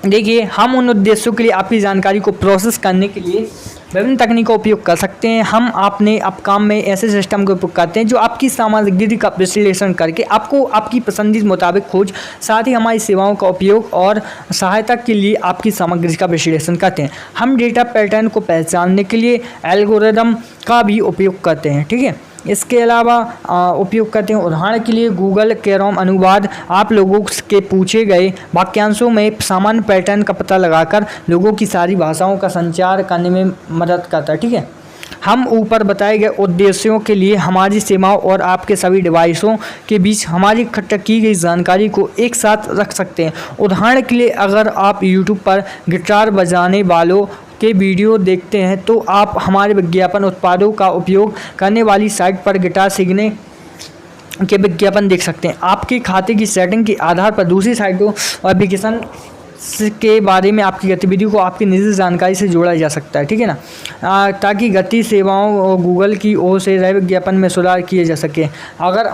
देखिए, हम उन उद्देश्यों के लिए आपकी जानकारी को प्रोसेस करने के लिए विभिन्न तकनीकों का उपयोग कर सकते हैं। हम अपने काम में ऐसे सिस्टम का उपयोग करते हैं जो आपकी सामग्री का विश्लेषण करके आपको आपकी पसंद के मुताबिक खोज, साथ ही हमारी सेवाओं का उपयोग और सहायता के लिए आपकी सामग्री का विश्लेषण करते हैं। हम डेटा पैटर्न को पहचानने के लिए एल्गोरिदम का भी उपयोग करते हैं, ठीक है। इसके अलावा उपयोग करते हैं उदाहरण के लिए गूगल कैरोम अनुवाद आप लोगों के पूछे गए वाक्यांशों में सामान्य पैटर्न का पता लगाकर लोगों की सारी भाषाओं का संचार करने में मदद करता है, ठीक है। हम ऊपर बताए गए उद्देश्यों के लिए हमारी सेवाओं और आपके सभी डिवाइसों के बीच हमारी इकट्ठा की गई जानकारी को एक साथ रख सकते हैं। उदाहरण के लिए अगर आप YouTube पर गिटार बजाने वालों के वीडियो देखते हैं तो आप हमारे विज्ञापन उत्पादों का उपयोग करने वाली साइट पर गिटार सीखने के विज्ञापन देख सकते हैं। आपके खाते की सेटिंग के आधार पर दूसरी साइटों और एप्लीकेशन के बारे में आपकी गतिविधियों को आपकी निजी जानकारी से जोड़ा जा सकता है, ठीक है ना, ताकि गति सेवाओं और गूगल की ओर से रहे विज्ञापन में सुधार किए जा सके। अगर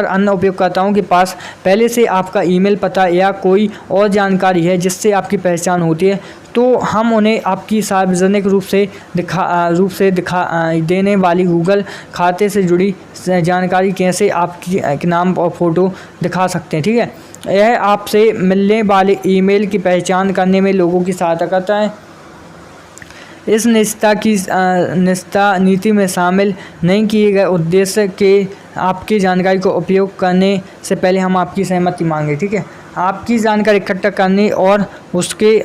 अन्य उपयोगकर्ताओं के पास पहले से आपका ईमेल पता या कोई और जानकारी है जिससे आपकी पहचान होती है तो हम उन्हें आपकी सार्वजनिक रूप से दिखा देने वाली गूगल खाते से जुड़ी जानकारी कैसे आपकी नाम और फ़ोटो दिखा सकते हैं, ठीक है। यह आपसे मिलने वाले ईमेल की पहचान करने में लोगों की सहायता करता है। इस निजता नीति में शामिल नहीं किए गए उद्देश्य के आपकी जानकारी को उपयोग करने से पहले हम आपकी सहमति मांगे, ठीक है। आपकी जानकारी इकट्ठा करने और उसके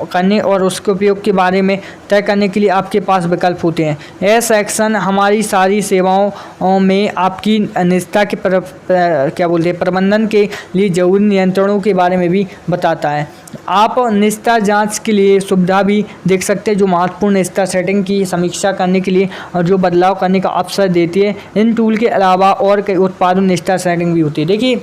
करने और उसके उपयोग के बारे में तय करने के लिए आपके पास विकल्प होते हैं। यह सेक्शन हमारी सारी सेवाओं में आपकी निजता के प्रबंधन के लिए जरूरी नियंत्रणों के बारे में भी बताता है। आप निजता जांच के लिए सुविधा भी देख सकते हैं जो महत्वपूर्ण निजता सेटिंग की समीक्षा करने के लिए और जो बदलाव करने का अवसर देती है। इन टूल के अलावा और कई उत्पादों में निजता सेटिंग भी होती है। देखिए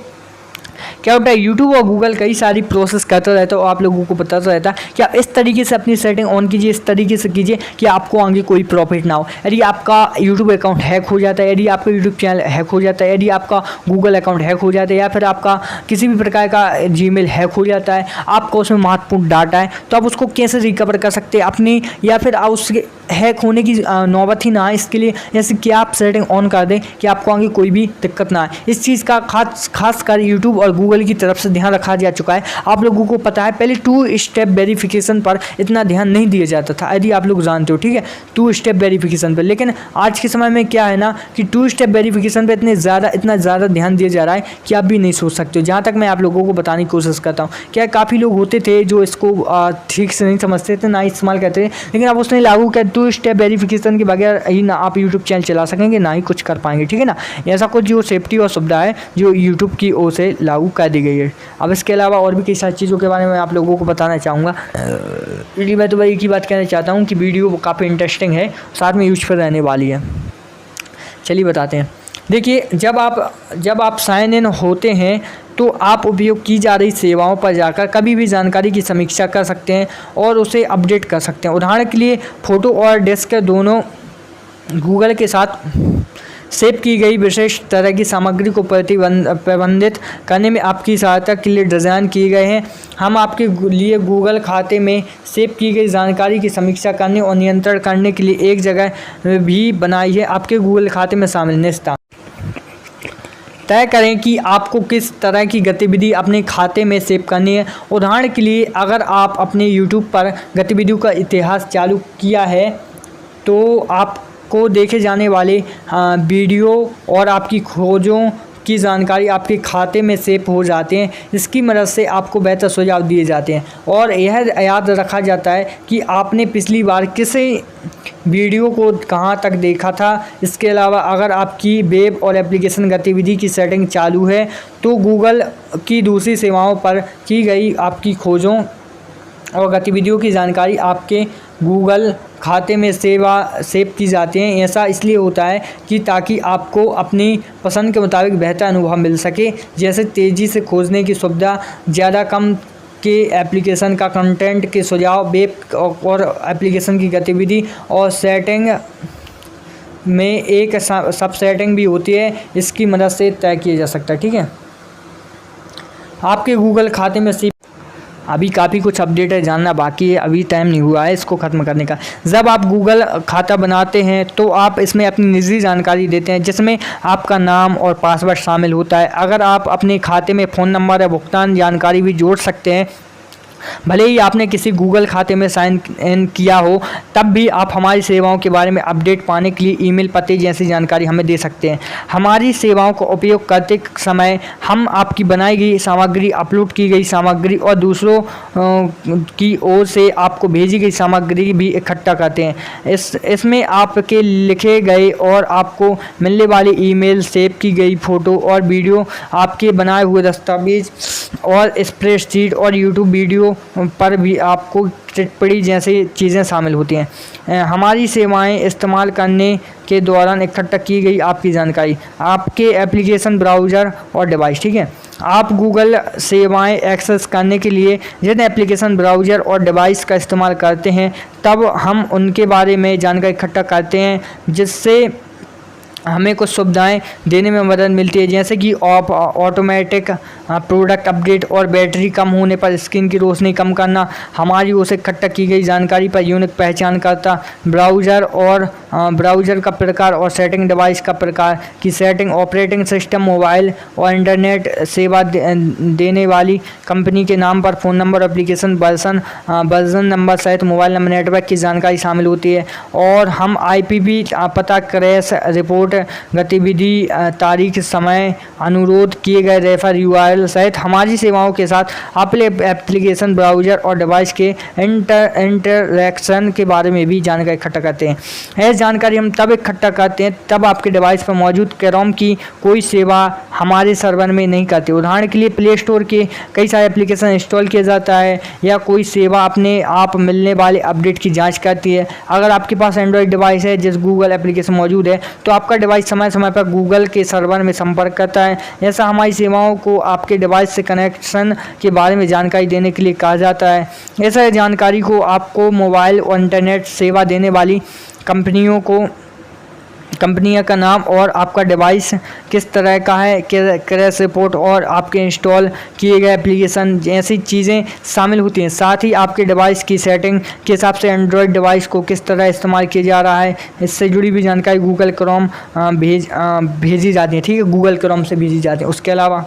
क्या होता है, यूट्यूब और गूगल कई सारी प्रोसेस करता रहता है और आप लोगों को पता रहता है कि आप इस तरीके से अपनी सेटिंग ऑन कीजिए, इस तरीके से कीजिए कि आपको आगे कोई प्रॉफिट ना हो। यदि आपका यूट्यूब अकाउंट हैक हो जाता है, यदि आपका यूट्यूब चैनल हैक हो जाता है, यदि आपका गूगल अकाउंट हैक हो जाता है या फिर आपका किसी भी प्रकार का जीमेल हैक हो जाता है, आपका उसमें महत्वपूर्ण डाटा है, तो आप उसको कैसे रिकवर कर सकते हैं अपनी, या फिर उसके हैक होने की नौबत ही ना आए इसके लिए जैसे कि आप सेटिंग ऑन कर दें कि आपको आगे कोई भी दिक्कत ना आए। इस चीज़ का खास कर यूट्यूब और गूगल की तरफ से ध्यान रखा जा चुका है। आप लोगों को पता है पहले 2 स्टेप वेरिफिकेशन पर इतना ध्यान नहीं दिया जाता था, यदि आप लोग जानते हो, ठीक है, 2 स्टेप वेरिफिकेशन पर। लेकिन आज के समय में क्या है ना कि 2 स्टेप वेरिफिकेशन पर इतना ज़्यादा ध्यान दिया जा रहा है कि आप भी नहीं सोच सकते हो। जहाँ तक मैं आप लोगों को बताने की कोशिश करता हूँ, क्या काफ़ी लोग होते थे जो इसको ठीक से नहीं समझते थे, ना इस्तेमाल करते थे, लेकिन अब उसने लागू किया 2 स्टेप वेरिफिकेशन के बगैर ही ना आप यूट्यूब चैनल चला सकेंगे, ना ही कुछ कर पाएंगे, ठीक है ना। ऐसा कुछ जो सेफ्टी और सुविधा है जो यूट्यूब की ओर से लागू कर दी गई है। अब इसके अलावा और भी कई सारी चीज़ों के बारे में आप लोगों को बताना चाहूँगा। मैं तो भाई एक ही बात कहना चाहता हूँ कि वीडियो काफ़ी इंटरेस्टिंग है, साथ में यूजफुल रहने वाली है। चलिए बताते हैं। देखिए जब आप साइन इन होते हैं तो आप उपयोग की जा रही सेवाओं पर जाकर कभी भी जानकारी की समीक्षा कर सकते हैं और उसे अपडेट कर सकते हैं। उदाहरण के लिए फ़ोटो और डिस्क दोनों गूगल के साथ सेव की गई विशेष तरह की सामग्री को प्रबंधित करने में आपकी सहायता के लिए डिज़ाइन किए गए हैं। हम आपके लिए गूगल खाते में सेव की गई जानकारी की समीक्षा करने और नियंत्रण करने के लिए एक जगह भी बनाई है। आपके गूगल खाते में शामिल निजता तय करें कि आपको किस तरह की गतिविधि अपने खाते में सेव करनी है। उदाहरण के लिए अगर आप अपने YouTube पर गतिविधियों का इतिहास चालू किया है तो आपको देखे जाने वाले वीडियो और आपकी खोजों की जानकारी आपके खाते में सेव हो जाते हैं। इसकी मदद से आपको बेहतर सुझाव दिए जाते हैं और यह याद रखा जाता है कि आपने पिछली बार किस वीडियो को कहां तक देखा था। इसके अलावा अगर आपकी वेब और एप्लीकेशन गतिविधि की सेटिंग चालू है तो गूगल की दूसरी सेवाओं पर की गई आपकी खोजों और गतिविधियों की जानकारी आपके गूगल खाते में सेव की जाती हैं। ऐसा इसलिए होता है कि ताकि आपको अपनी पसंद के मुताबिक बेहतर अनुभव मिल सके, जैसे तेज़ी से खोजने की सुविधा, ज़्यादा कम के एप्लीकेशन का कंटेंट के सुझाव, वेब और एप्लीकेशन की गतिविधि और सेटिंग में एक सब सेटिंग भी होती है, इसकी मदद से तय किया जा सकता है। ठीक है, आपके गूगल खाते में अभी काफ़ी कुछ अपडेट है, जानना बाकी है, अभी टाइम नहीं हुआ है इसको ख़त्म करने का। जब आप गूगल खाता बनाते हैं तो आप इसमें अपनी निजी जानकारी देते हैं जिसमें आपका नाम और पासवर्ड शामिल होता है। अगर आप अपने खाते में फ़ोन नंबर या भुगतान जानकारी भी जोड़ सकते हैं। भले ही आपने किसी गूगल खाते में साइन इन किया हो, तब भी आप हमारी सेवाओं के बारे में अपडेट पाने के लिए ईमेल पते जैसी जानकारी हमें दे सकते हैं। हमारी सेवाओं को उपयोग करते समय हम आपकी बनाई गई सामग्री, अपलोड की गई सामग्री और दूसरों की ओर से आपको भेजी गई सामग्री भी इकट्ठा करते हैं। इसमें आपके लिखे गए और आपको मिलने वाले ईमेल, सेव की गई फ़ोटो और वीडियो, आपके बनाए हुए दस्तावेज और स्प्रेडशीट और यूट्यूब वीडियो पर भी आपको टिप्पणी जैसी चीज़ें शामिल होती हैं। हमारी सेवाएं इस्तेमाल करने के दौरान इकट्ठा की गई आपकी जानकारी, आपके एप्लीकेशन, ब्राउज़र और डिवाइस। ठीक है, आप गूगल सेवाएं एक्सेस करने के लिए जिन एप्लीकेशन, ब्राउज़र और डिवाइस का इस्तेमाल करते हैं तब हम उनके बारे में जानकारी इकट्ठा करते हैं, जिससे हमें कुछ सुविधाएं देने में मदद मिलती है, जैसे कि ऑटोमेटिक प्रोडक्ट अपडेट और बैटरी कम होने पर स्क्रीन की रोशनी कम करना। हमारी ओर से इकट्ठा की गई जानकारी पर यूनिक पहचान करता, ब्राउज़र का प्रकार और सेटिंग, डिवाइस का प्रकार की सेटिंग, ऑपरेटिंग सिस्टम, मोबाइल और इंटरनेट सेवा देने वाली कंपनी के नाम पर phone number, application version number सहित मोबाइल नंबर, नेटवर्क की जानकारी शामिल होती है। और हम IPv पता, क्रैश रिपोर्ट गतिविधि, तारीख, समय, अनुरोध किए गए रेफर URL सहित हमारी सेवाओं के साथ अपने एप्लीकेशन, ब्राउज़र और डिवाइस के इंटरैक्शन के बारे में भी जानकारी इकट्ठा करते हैं। यह जानकारी हम तब इकट्ठा करते हैं तब आपके डिवाइस पर मौजूद क्रोम की कोई सेवा हमारे सर्वर में नहीं करती। उदाहरण के लिए प्ले स्टोर के कई सारे एप्लीकेशन इंस्टॉल किया जाता है या कोई सेवा अपने आप मिलने वाले अपडेट की जांच करती है। अगर आपके पास एंड्रॉयड डिवाइस है जिस गूगल एप्लीकेशन मौजूद है तो आपका डिवाइस समय समय पर गूगल के सर्वर में संपर्क करता है। ऐसा हमारी सेवाओं को आपके डिवाइस से कनेक्शन के बारे में जानकारी देने के लिए कहा जाता है। ऐसा जानकारी को आपको मोबाइल और इंटरनेट सेवा देने वाली कंपनियों का नाम और आपका डिवाइस किस तरह का है, क्रैश रिपोर्ट और आपके इंस्टॉल किए गए एप्लीकेशन जैसी चीज़ें शामिल होती हैं। साथ ही आपके डिवाइस की सेटिंग के हिसाब से एंड्रॉयड डिवाइस को किस तरह इस्तेमाल किया जा रहा है, इससे जुड़ी भी जानकारी गूगल क्रोम भेजी जाती है। ठीक है, गूगल क्रोम से भेजी जाती है। उसके अलावा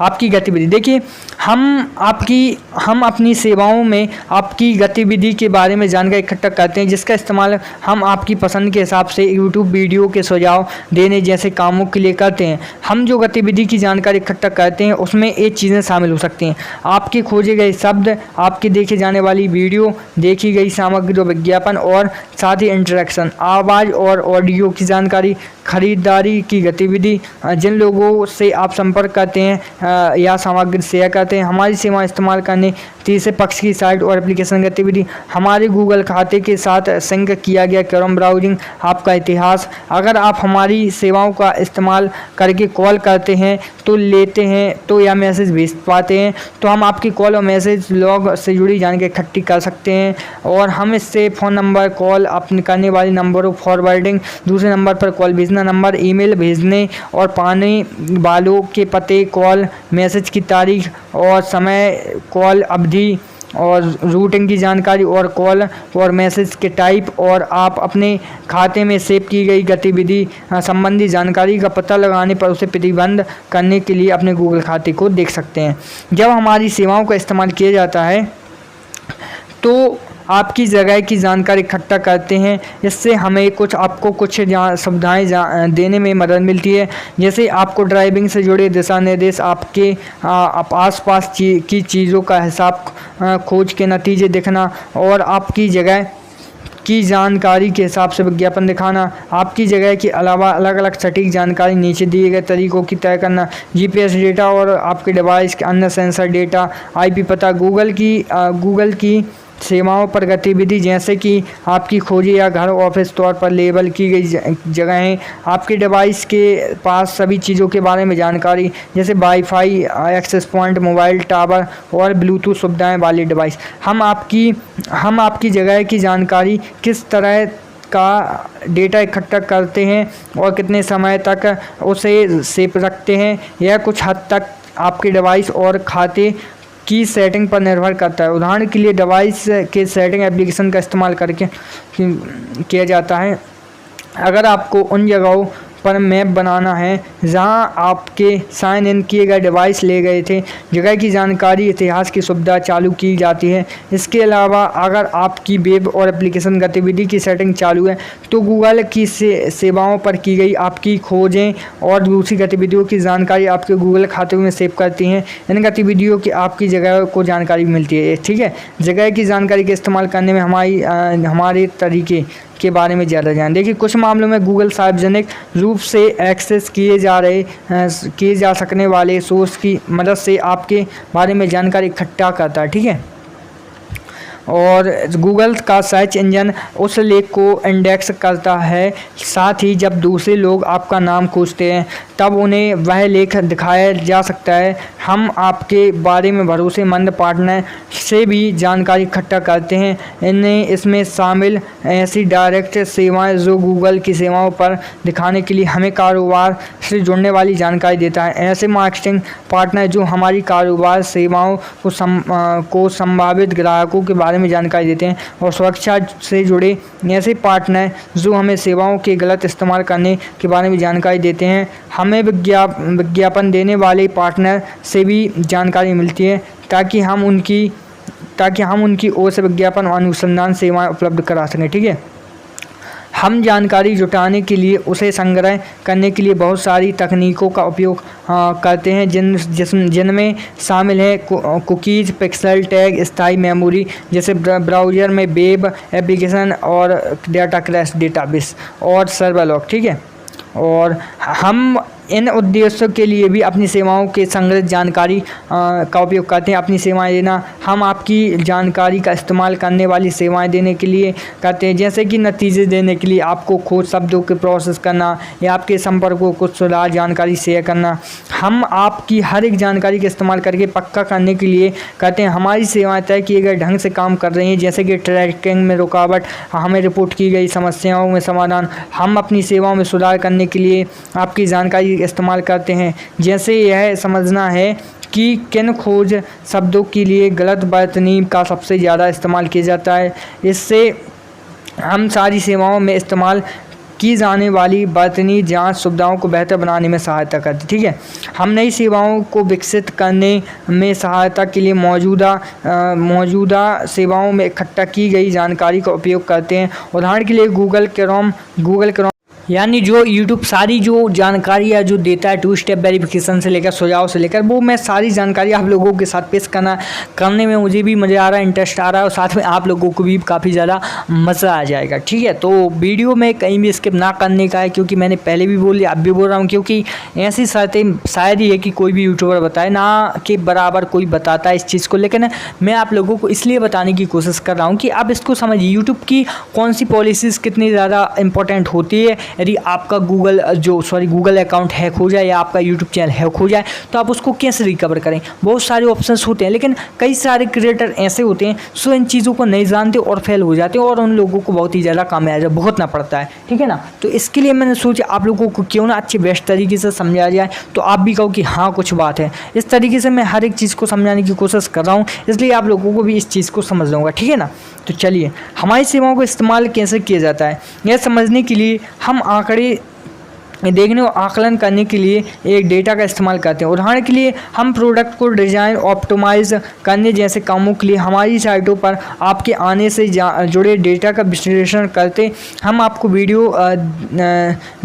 आपकी गतिविधि, देखिए हम अपनी सेवाओं में आपकी गतिविधि के बारे में जानकारी इकट्ठा करते हैं जिसका इस्तेमाल हम आपकी पसंद के हिसाब से यूट्यूब वीडियो के सुझाव देने जैसे कामों के लिए करते हैं। हम जो गतिविधि की जानकारी इकट्ठा करते हैं उसमें ये चीज़ें शामिल हो सकती हैं: आपके खोजे गए शब्द, आपके देखे जाने वाली वीडियो, देखी गई सामग्री और विज्ञापन, और साथ ही इंटरेक्शन, आवाज़ और ऑडियो की जानकारी, खरीदारी की गतिविधि, जिन लोगों से आप संपर्क करते हैं या सामग्री शेयर करते हैं, हमारी सेवा इस्तेमाल करने तीसरे पक्ष की साइट और एप्लीकेशन गतिविधि, हमारे गूगल खाते के साथ सिंक किया गया क्रोम ब्राउजिंग, आपका इतिहास। अगर आप हमारी सेवाओं का इस्तेमाल करके कॉल करते हैं तो लेते हैं तो या मैसेज भेज पाते हैं तो हम आपकी कॉल और मैसेज लॉग से जुड़ी जानकारी इकट्ठी कर सकते हैं और हम इससे फ़ोन नंबर, कॉल अपने करने वाले नंबरों फॉरवर्डिंग, दूसरे नंबर पर कॉल भेजना नंबर, ईमेल भेजने और पाने वालों के पते, कॉल मैसेज की तारीख और समय, कॉल अवधि और रूटिंग की जानकारी और कॉल और मैसेज के टाइप और आप अपने खाते में सेव की गई गतिविधि संबंधी जानकारी का पता लगाने पर उसे प्रतिबंध करने के लिए अपने गूगल खाते को देख सकते हैं। जब हमारी सेवाओं का इस्तेमाल किया जाता है तो आपकी जगह की जानकारी इकट्ठा करते हैं। इससे हमें आपको कुछ सुविधाएं देने में मदद मिलती है, जैसे आपको ड्राइविंग से जुड़े दिशा निर्देश, आपके आसपास की चीज़ों का हिसाब, खोज के नतीजे दिखना और आपकी जगह की जानकारी के हिसाब से विज्ञापन दिखाना, आपकी जगह के अलावा अलग अलग सटीक जानकारी नीचे दिए गए तरीकों की तय करना, GPS डेटा और आपके डिवाइस के अन्य सेंसर डेटा, IP पता, गूगल की सेवाओं पर गतिविधि जैसे कि आपकी खोजी या घर ऑफिस तौर पर लेबल की गई जगहें, आपके डिवाइस के पास सभी चीज़ों के बारे में जानकारी जैसे WiFi access point, mobile tower और ब्लूटूथ सुविधाएं वाले डिवाइस। हम आपकी जगह की जानकारी किस तरह का डेटा इकट्ठा करते हैं और कितने समय तक उसे सेव रखते हैं, यह कुछ हद तक आपके डिवाइस और खाते की सेटिंग पर निर्भर करता है। उदाहरण के लिए डिवाइस के सेटिंग एप्लीकेशन का इस्तेमाल करके किया जाता है। अगर आपको उन जगहों पर मैप बनाना है जहां आपके साइन इन किए गए डिवाइस ले गए थे, जगह की जानकारी, इतिहास की सुविधा चालू की जाती है। इसके अलावा अगर आपकी वेब और एप्लीकेशन गतिविधि की सेटिंग चालू है तो गूगल की सेवाओं पर की गई आपकी खोजें और दूसरी गतिविधियों की जानकारी आपके गूगल खाते में सेव करती हैं। इन गतिविधियों की आपकी जगह को जानकारी मिलती है। ठीक है, जगह की जानकारी के इस्तेमाल करने में हमारे तरीके के बारे में ज़्यादा जान। देखिए, कुछ मामलों में गूगल सार्वजनिक रूप से एक्सेस किए जा सकने वाले सोर्स की मदद से आपके बारे में जानकारी इकट्ठा करता है। ठीक है, और गूगल का सर्च इंजन उस लेख को इंडेक्स करता है। साथ ही जब दूसरे लोग आपका नाम खोजते हैं तब उन्हें वह लेख दिखाया जा सकता है। हम आपके बारे में भरोसेमंद पार्टनर से भी जानकारी इकट्ठा करते हैं। इसमें शामिल ऐसी डायरेक्ट सेवाएं जो गूगल की सेवाओं पर दिखाने के लिए हमें कारोबार से जुड़ने वाली जानकारी देता है। ऐसे मार्केटिंग पार्टनर जो हमारी कारोबार सेवाओं को संभावित ग्राहकों के बारे में जानकारी देते हैं, और सुरक्षा से जुड़े ऐसे पार्टनर जो हमें सेवाओं के गलत इस्तेमाल करने के बारे में जानकारी देते हैं। हमें विज्ञापन देने वाले पार्टनर से भी जानकारी मिलती है ताकि हम उनकी ओर से विज्ञापन और अनुसंधान सेवाएं उपलब्ध करा सकें। ठीक है, हम जानकारी जुटाने के लिए उसे संग्रह करने के लिए बहुत सारी तकनीकों का उपयोग करते हैं, जिनमें शामिल है कुकीज़, पिक्सल टैग, स्थायी मेमोरी जैसे ब्राउज़र में वेब एप्लीकेशन और डाटा क्रैश डेटाबेस और सर्वर लॉक। ठीक है, और हम इन उद्देश्यों के लिए भी अपनी सेवाओं के संग्रहित जानकारी का उपयोग करते हैं। अपनी सेवाएं देना, हम आपकी जानकारी का इस्तेमाल करने वाली सेवाएं देने के लिए करते हैं, जैसे कि नतीजे देने के लिए आपको खोज शब्दों के प्रोसेस करना या आपके संपर्कों को सुधार जानकारी शेयर करना। हम आपकी हर एक जानकारी का इस्तेमाल करके पक्का करने के लिए करते हैं हमारी सेवाएं तय किए गए ढंग से काम कर रही हैं, जैसे कि ट्रैकिंग में रुकावट, हमें रिपोर्ट की गई समस्याओं में समाधान। हम अपनी सेवाओं में सुधार करने के लिए आपकी जानकारी इस्तेमाल करते हैं, जैसे यह समझना है कि किन खोज शब्दों के लिए गलत बर्तनी का सबसे ज़्यादा इस्तेमाल किया जाता है। इससे हम सारी सेवाओं में इस्तेमाल की जाने वाली बर्तनी जांच सुविधाओं को बेहतर बनाने में सहायता करती है। ठीक है, हम नई सेवाओं को विकसित करने में सहायता के लिए मौजूदा सेवाओं में इकट्ठा की गई जानकारी का उपयोग करते हैं। उदाहरण के लिए गूगल क्रोम यानी जो यूट्यूब सारी जो जानकारी है जो देता है, 2 स्टेप वेरिफिकेशन से लेकर सुझाव से लेकर, वो मैं सारी जानकारी आप लोगों के साथ पेश करने में मुझे भी मज़ा आ रहा है, इंटरेस्ट आ रहा है, और साथ में आप लोगों को भी काफ़ी ज़्यादा मज़ा आ जाएगा। ठीक है, तो वीडियो में कहीं भी स्किप ना करने का है, क्योंकि मैंने पहले भी बोल दिया, अब भी बोल रहा हूँ, क्योंकि ऐसी शर्तें शायद ही है कि कोई भी यूट्यूबर बताए ना के बराबर कोई बताता है इस चीज़ को, लेकिन मैं आप लोगों को इसलिए बताने की कोशिश कर रहा हूँ कि आप इसको समझिए यूट्यूब की कौन सी पॉलिसीज़ कितनी ज़्यादा इंपॉर्टेंट होती है। यदि आपका गूगल अकाउंट हैक हो जाए या आपका यूट्यूब चैनल हैक हो जाए तो आप उसको कैसे रिकवर करें। बहुत सारे ऑप्शंस होते हैं, लेकिन कई सारे क्रिएटर ऐसे होते हैं जो इन चीज़ों को नहीं जानते और फेल हो जाते हैं, और उन लोगों को बहुत ही ज़्यादा कामयाब भुगतना पड़ता है। ठीक है ना, तो इसके लिए मैंने सोचा आप लोगों को क्यों ना अच्छे बेस्ट तरीके से समझाया जाए, तो आप भी कहो कि हाँ कुछ बात है। इस तरीके से मैं हर एक चीज़ को समझाने की कोशिश कर रहा हूँ, इसलिए आप लोगों को भी इस चीज़ को समझ लूँगा। ठीक है ना, तो चलिए हमारी सेवाओं को इस्तेमाल कैसे किया जाता है यह समझने के लिए हम आंकड़े देखने और आकलन करने के लिए एक डेटा का इस्तेमाल करते हैं। उदाहरण के लिए हम प्रोडक्ट को डिज़ाइन ऑप्टिमाइज़ करने जैसे कामों के लिए हमारी साइटों पर आपके आने से जुड़े डेटा का विश्लेषण करते। हम आपको वीडियो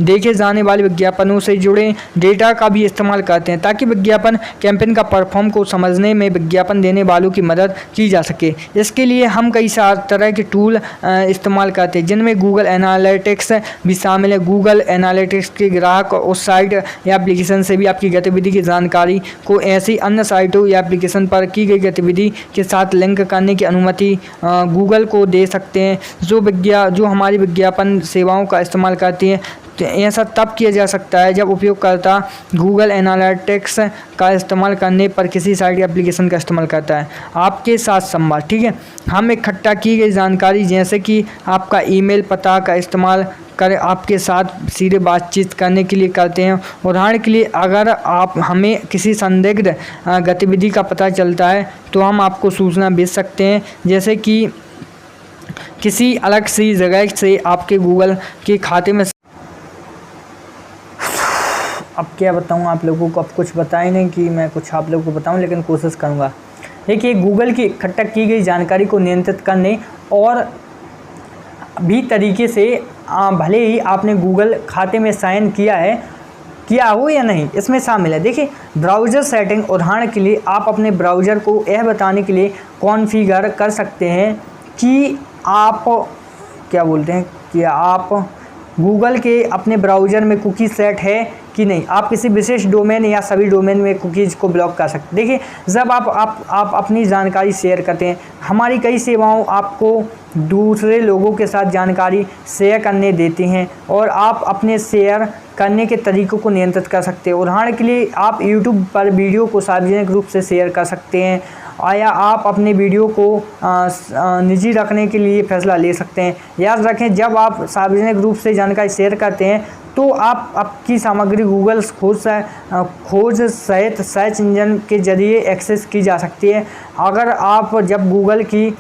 देखे जाने वाले विज्ञापनों से जुड़े डेटा का भी इस्तेमाल करते हैं, ताकि विज्ञापन कैंपेन का परफॉर्म को समझने में विज्ञापन देने वालों की मदद की जा सके। इसके लिए हम कई सारे तरह के टूल इस्तेमाल करते हैं, जिनमें गूगल एनालिटिक्स भी शामिल है। गूगल एनालिटिक्स ग्राहक उस साइट या एप्लीकेशन से भी आपकी गतिविधि की जानकारी को ऐसी अन्य साइटों या एप्लीकेशन पर की गई गतिविधि के साथ लिंक करने की अनुमति गूगल को दे सकते हैं, जो हमारी विज्ञापन सेवाओं का इस्तेमाल करती हैं। तो ऐसा तब किया जा सकता है जब उपयोगकर्ता गूगल एनालिटिक्स का इस्तेमाल करने पर किसी साइट या एप्लीकेशन का इस्तेमाल करता है। आपके साथ संवाद, ठीक है, हम इकट्ठा की गई जानकारी जैसे कि आपका ईमेल पता का इस्तेमाल कर आपके साथ सीधे बातचीत करने के लिए करते हैं। उदाहरण के लिए अगर आप हमें किसी संदिग्ध गतिविधि का पता चलता है तो हम आपको सूचना भेज सकते हैं, जैसे कि किसी अलग सी जगह से आपके गूगल के खाते में। अब क्या बताऊं आप लोगों को, अब कुछ बताए नहीं कि मैं कुछ आप लोगों को बताऊं, लेकिन कोशिश करूंगा। देखिए, गूगल की इकट्ठा की गई जानकारी को नियंत्रित करने और भी तरीके से भले ही आपने गूगल खाते में साइन किया हो या नहीं, इसमें शामिल है। देखिए, ब्राउज़र सेटिंग, उदाहरण के लिए आप अपने ब्राउज़र को यह बताने के लिए कॉन्फ़िगर कर सकते हैं कि आप क्या बोलते हैं कि आप गूगल के अपने ब्राउज़र में कुकी सेट है कि नहीं। आप किसी विशेष डोमेन या सभी डोमेन में कुकीज़ को ब्लॉक कर सकते हैं। देखिए, जब आप अपनी जानकारी शेयर करते हैं, हमारी कई सेवाओं आपको दूसरे लोगों के साथ जानकारी शेयर करने देती हैं, और आप अपने शेयर करने के तरीक़ों को नियंत्रित कर सकते हैं। उदाहरण के लिए आप YouTube पर वीडियो को सार्वजनिक रूप से शेयर कर सकते हैं, या आप अपने वीडियो को निजी रखने के लिए फैसला ले सकते हैं। याद रखें, जब आप सार्वजनिक रूप से जानकारी शेयर करते हैं तो आप आपकी सामग्री गूगल खोज सहित सर्च इंजन के जरिए एक्सेस की जा सकती है। अगर आप जब गूगल की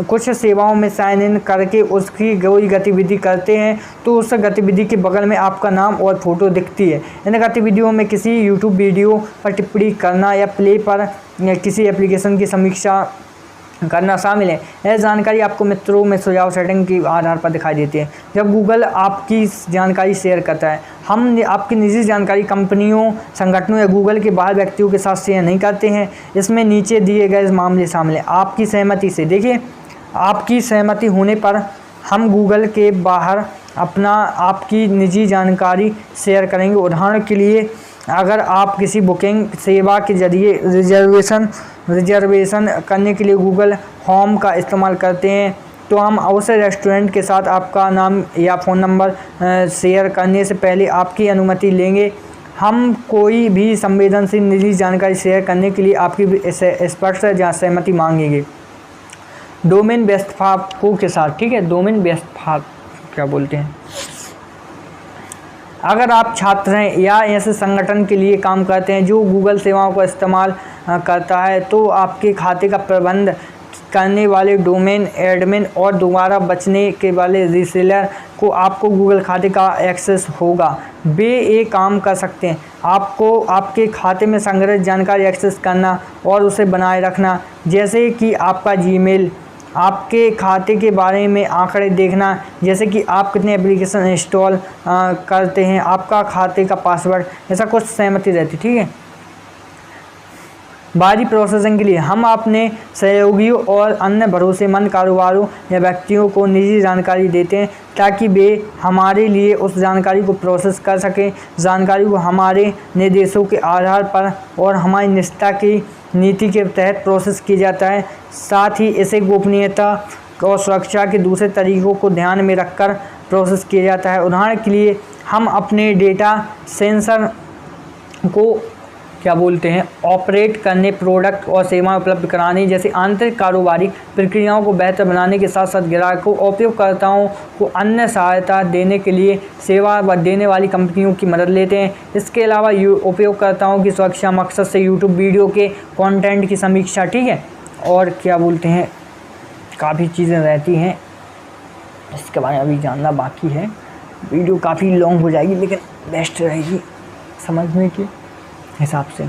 कुछ सेवाओं में साइन इन करके उसकी कोई गतिविधि करते हैं तो उस गतिविधि के बगल में आपका नाम और फ़ोटो दिखती है। इन गतिविधियों में किसी यूट्यूब वीडियो पर टिप्पणी करना या प्ले पर किसी एप्लीकेशन की समीक्षा करना शामिल है। यह जानकारी आपको मित्रों में सुझाव सेटिंग के आधार पर दिखाई देती है। जब गूगल आपकी जानकारी शेयर करता है, हम आपकी निजी जानकारी कंपनियों, संगठनों या गूगल के बाहर व्यक्तियों के साथ शेयर नहीं करते हैं। इसमें नीचे दिए गए मामले शामिल हैं। आपकी सहमति से, देखिए आपकी सहमति होने पर हम गूगल के बाहर आपकी निजी जानकारी शेयर करेंगे। उदाहरण के लिए, अगर आप किसी बुकिंग सेवा के जरिए रिजर्वेशन करने के लिए गूगल होम का इस्तेमाल करते हैं, तो हम अवश्य रेस्टोरेंट के साथ आपका नाम या फ़ोन नंबर शेयर करने से पहले आपकी अनुमति लेंगे। हम कोई भी संवेदनशील निजी जानकारी शेयर करने के लिए आपकी स्पष्ट सहमति मांगेंगे। डोमेन व्यवस्थापकों के साथ, ठीक है, डोमेन व्यवस्थापक क्या बोलते हैं। अगर आप छात्र हैं या ऐसे संगठन के लिए काम करते हैं जो गूगल सेवाओं का इस्तेमाल करता है, तो आपके खाते का प्रबंध करने वाले डोमेन एडमिन और दोबारा बचने के वाले रीसेलर को आपको गूगल खाते का एक्सेस होगा। वे एक काम कर सकते हैं, आपको आपके खाते में संग्रहित जानकारी एक्सेस करना और उसे बनाए रखना, जैसे कि आपका जीमेल, आपके खाते के बारे में आंकड़े देखना, जैसे कि आप कितने एप्लीकेशन इंस्टॉल करते हैं, आपका खाते का पासवर्ड, ऐसा कुछ सहमति रहती, ठीक है। बाहरी प्रोसेसिंग के लिए हम अपने सहयोगियों और अन्य भरोसेमंद कारोबारों या व्यक्तियों को निजी जानकारी देते हैं ताकि वे हमारे लिए उस जानकारी को प्रोसेस कर सकें। जानकारी को हमारे निर्देशों के आधार पर और हमारी निष्ठा की नीति के तहत प्रोसेस किया जाता है। साथ ही इसे गोपनीयता और सुरक्षा के दूसरे तरीकों को ध्यान में रखकर प्रोसेस किया जाता है। उदाहरण के लिए, हम अपने डेटा सेंसर को क्या बोलते हैं ऑपरेट करने, प्रोडक्ट और सेवाएं उपलब्ध कराने जैसे आंतरिक कारोबारी प्रक्रियाओं को बेहतर बनाने के साथ साथ ग्राहकों और उपयोगकर्ताओं को अन्य सहायता देने के लिए सेवा देने वाली कंपनियों की मदद लेते हैं। इसके अलावा उपयोगकर्ताओं की सुरक्षा मकसद से यूट्यूब वीडियो के कंटेंट की समीक्षा, ठीक है, और क्या बोलते हैं काफ़ी चीज़ें रहती हैं, इसके बारे में अभी जानना बाकी है। वीडियो काफ़ी लॉन्ग हो जाएगी लेकिन बेस्ट रहेगी समझने के हिसाब से।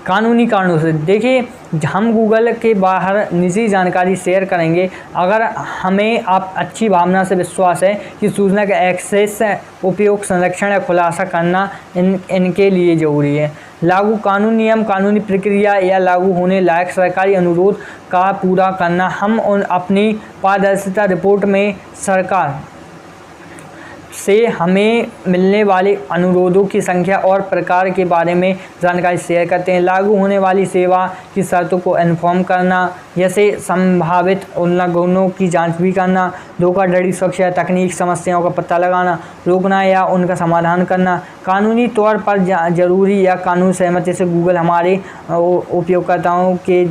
कानूनी कारणों से, देखिए हम गूगल के बाहर निजी जानकारी शेयर करेंगे अगर हमें आप अच्छी भावना से विश्वास है कि सूचना का एक्सेस, उपयोग, संरक्षण या खुलासा करना इनके लिए ज़रूरी है। लागू कानून, नियम, कानूनी प्रक्रिया या लागू होने लायक सरकारी अनुरोध का पूरा करना। हम अपनी पारदर्शिता रिपोर्ट में सरकार से हमें मिलने वाले अनुरोधों की संख्या और प्रकार के बारे में जानकारी शेयर करते हैं। लागू होने वाली सेवा की शर्तों को इन्फॉर्म करना, जैसे संभावित उल्लंघनों की जांच भी करना, धोखाधड़ी, सुरक्षा, तकनीक समस्याओं का पता लगाना, रोकना या उनका समाधान करना। कानूनी तौर पर जरूरी या कानूनी सहमति से गूगल हमारे उपयोगकर्ताओं के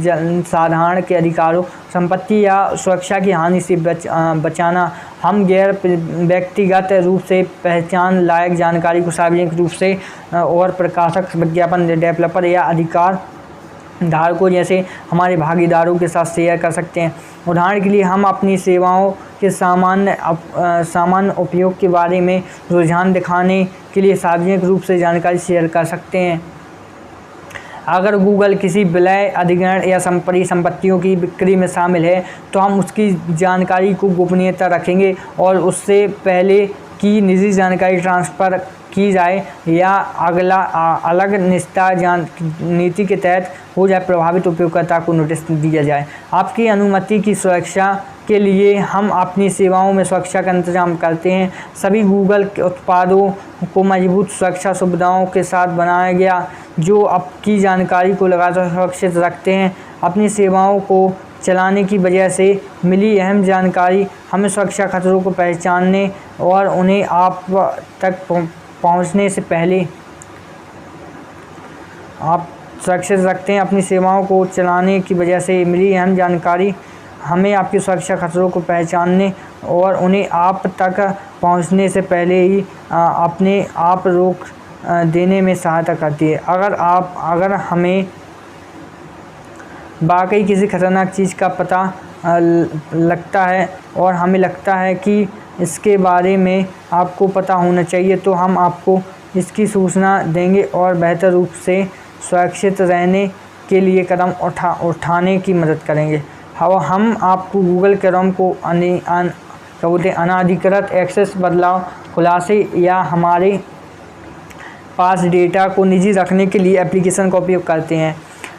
साधारण के अधिकारों, संपत्ति या सुरक्षा की हानि से बचाना। हम गैर व्यक्तिगत रूप से पहचान लायक जानकारी को सार्वजनिक रूप से और प्रकाशक, विज्ञापन डेवलपर या अधिकार धारकों जैसे हमारे भागीदारों के साथ शेयर कर सकते हैं। उदाहरण के लिए, हम अपनी सेवाओं के सामान्य उपयोग के बारे में रुझान दिखाने के लिए सार्वजनिक रूप से जानकारी शेयर कर सकते हैं। अगर गूगल किसी विलय, अधिग्रहण या परिसंपत्तियों की बिक्री में शामिल है तो हम उसकी जानकारी को गोपनीयता रखेंगे और उससे पहले कि निजी जानकारी ट्रांसफ़र की जाए या अलग निष्ठा नीति के तहत हो जाए, प्रभावित उपयोगकर्ता को नोटिस दिया जाए। आपकी अनुमति की सुरक्षा के लिए हम अपनी सेवाओं में सुरक्षा का इंतजाम करते हैं। सभी गूगल के उत्पादों को मजबूत सुरक्षा सुविधाओं के साथ बनाया गया जो आपकी जानकारी को लगातार सुरक्षित रखते हैं। अपनी सेवाओं को चलाने की वजह से मिली अहम जानकारी हमें सुरक्षा खतरों को पहचानने और उन्हें आप तक पहुंचने से पहले आप सुरक्षित रखते हैं। अपनी सेवाओं को चलाने की वजह से मिली अहम जानकारी हमें आपकी सुरक्षा खतरों को पहचानने और उन्हें आप तक पहुंचने से पहले ही अपने आप रोक देने में सहायता करती है। अगर हमें वाकई किसी खतरनाक चीज़ का पता लगता है और हमें लगता है कि इसके बारे में आपको पता होना चाहिए, तो हम आपको इसकी सूचना देंगे और बेहतर रूप से सुरक्षित रहने के लिए कदम उठाने की मदद करेंगे। हम आपको गूगल क्रोम को अनाधिकृत एक्सेस, बदलाव, खुलासे या हमारे पास डेटा को निजी रखने के लिए एप्लीकेशन का उपयोग करते हैं।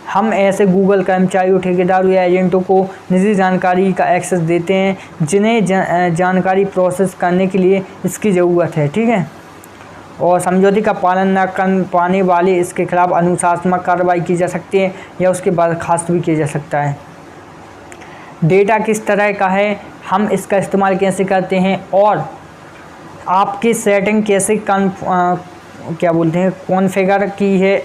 हम ऐसे गूगल कर्मचारियों, ठेकेदारों या एजेंटों को निजी जानकारी का एक्सेस देते हैं जिन्हें जानकारी प्रोसेस करने के लिए इसकी ज़रूरत है, ठीक है। और समझौते का पालन न कर पाने वाले इसके खिलाफ अनुशासनात्मक कार्रवाई की जा सकती है या उसके बर्खास्त भी किया जा सकता है। डेटा किस तरह का है, हम इसका इस्तेमाल कैसे करते हैं और आपकी सेटिंग कैसे कॉन्फ़िगर की है,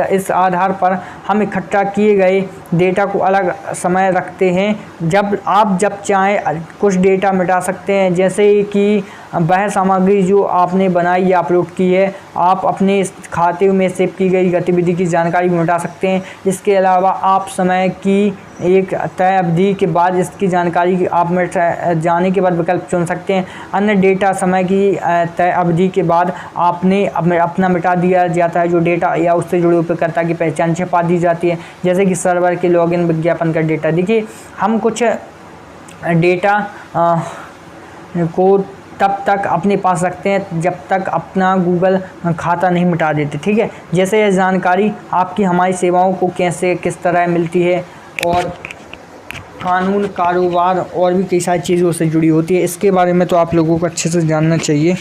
इस आधार पर हम इकट्ठा किए गए डेटा को अलग समय रखते हैं। जब चाहें कुछ डेटा मिटा सकते हैं, जैसे कि वह सामग्री जो आपने बनाई या अपलोड की है। आप अपने खाते में सेव की गई गतिविधि की जानकारी मिटा सकते हैं। इसके अलावा आप समय की एक तय अवधि के बाद इसकी जानकारी आप मिट जाने के बाद विकल्प चुन सकते हैं। अन्य डेटा समय की तय अवधि के बाद अपना मिटा दिया जाता है। जो डेटा या उससे जुड़े उपयोगकर्ता की पहचान छिपा दी जाती है, जैसे कि सर्वर के लॉगिन, विज्ञापन का डेटा। देखिए, हम कुछ डेटा को तब तक अपने पास रखते हैं जब तक अपना गूगल खाता नहीं मिटा देते, ठीक है। जैसे यह जानकारी आपकी हमारी सेवाओं को किस तरह मिलती है और कानून, कारोबार और भी कई सारी चीज़ों से जुड़ी होती है। इसके बारे में तो आप लोगों को अच्छे से जानना चाहिए।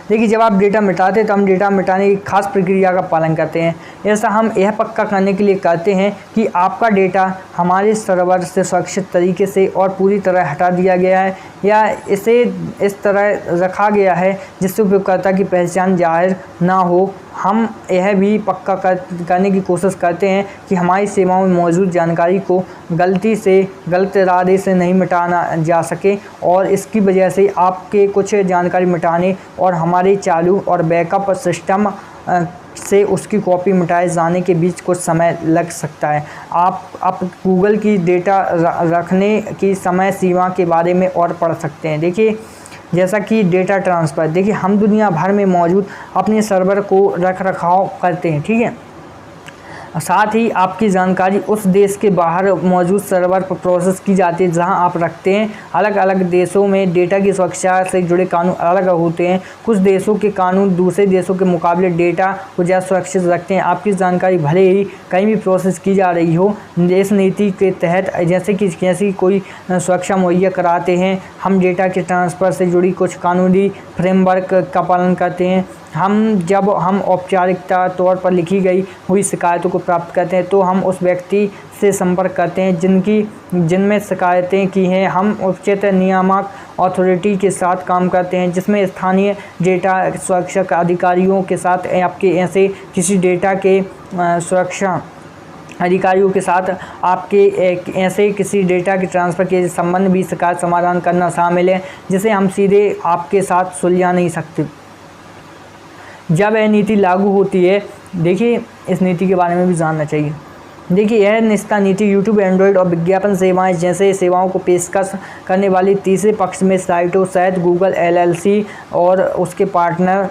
देखिए, जब आप डेटा मिटाते हैं तो हम डेटा मिटाने की खास प्रक्रिया का पालन करते हैं। ऐसा हम यह पक्का करने के लिए करते हैं कि आपका डेटा हमारे सर्वर से सुरक्षित तरीके से और पूरी तरह हटा दिया गया है या इसे इस तरह रखा गया है जिससे उपयोगकर्ता की पहचान जाहिर ना हो। हम यह भी पक्का करने की कोशिश करते हैं कि हमारी सेवाओं में मौजूद जानकारी को गलत इरादे से नहीं मिटाना जा सके और इसकी वजह से आपके कुछ जानकारी मिटाने और हमारे चालू और बैकअप सिस्टम से उसकी कॉपी मिटाए जाने के बीच कुछ समय लग सकता है। आप गूगल की डेटा रखने की समय सीमा के बारे में और पढ़ सकते हैं। देखिए, जैसा कि डेटा ट्रांसफ़र, देखिए हम दुनिया भर में मौजूद अपने सर्वर को रखरखाव करते हैं, ठीक है। साथ ही आपकी जानकारी उस देश के बाहर मौजूद सर्वर पर प्रोसेस की जाती है जहां आप रखते हैं। अलग अलग देशों में डेटा की सुरक्षा से जुड़े कानून अलग होते हैं। कुछ देशों के कानून दूसरे देशों के मुकाबले डेटा को ज़्यादा सुरक्षित रखते हैं। आपकी जानकारी भले ही कहीं भी प्रोसेस की जा रही हो, इस नीति के तहत जैसे कोई सुरक्षा मुहैया कराते हैं। हम डेटा के ट्रांसफ़र से जुड़ी कुछ कानूनी फ्रेमवर्क का पालन करते हैं। जब हम औपचारिकता तौर पर लिखी गई हुई शिकायतों को प्राप्त करते हैं तो हम उस व्यक्ति से संपर्क करते हैं जिनमें शिकायतें की हैं। हम उचित नियामक अथॉरिटी के साथ काम करते हैं जिसमें स्थानीय डेटा सुरक्षा अधिकारियों के साथ आपके ऐसे किसी डेटा के सुरक्षा अधिकारियों के साथ आपके ऐसे किसी डेटा के ट्रांसफ़र के संबंध भी शिकायत समाधान करना शामिल है जिसे हम सीधे आपके साथ सुलझा नहीं सकते। जब यह नीति लागू होती है, देखिए इस नीति के बारे में भी जानना चाहिए। देखिए, यह निष्ठा नीति यूट्यूब, एंड्रॉयड और विज्ञापन सेवाएं जैसे सेवाओं को पेशकश करने वाली तीसरे पक्ष में साइटों सहित गूगल LLC और उसके पार्टनर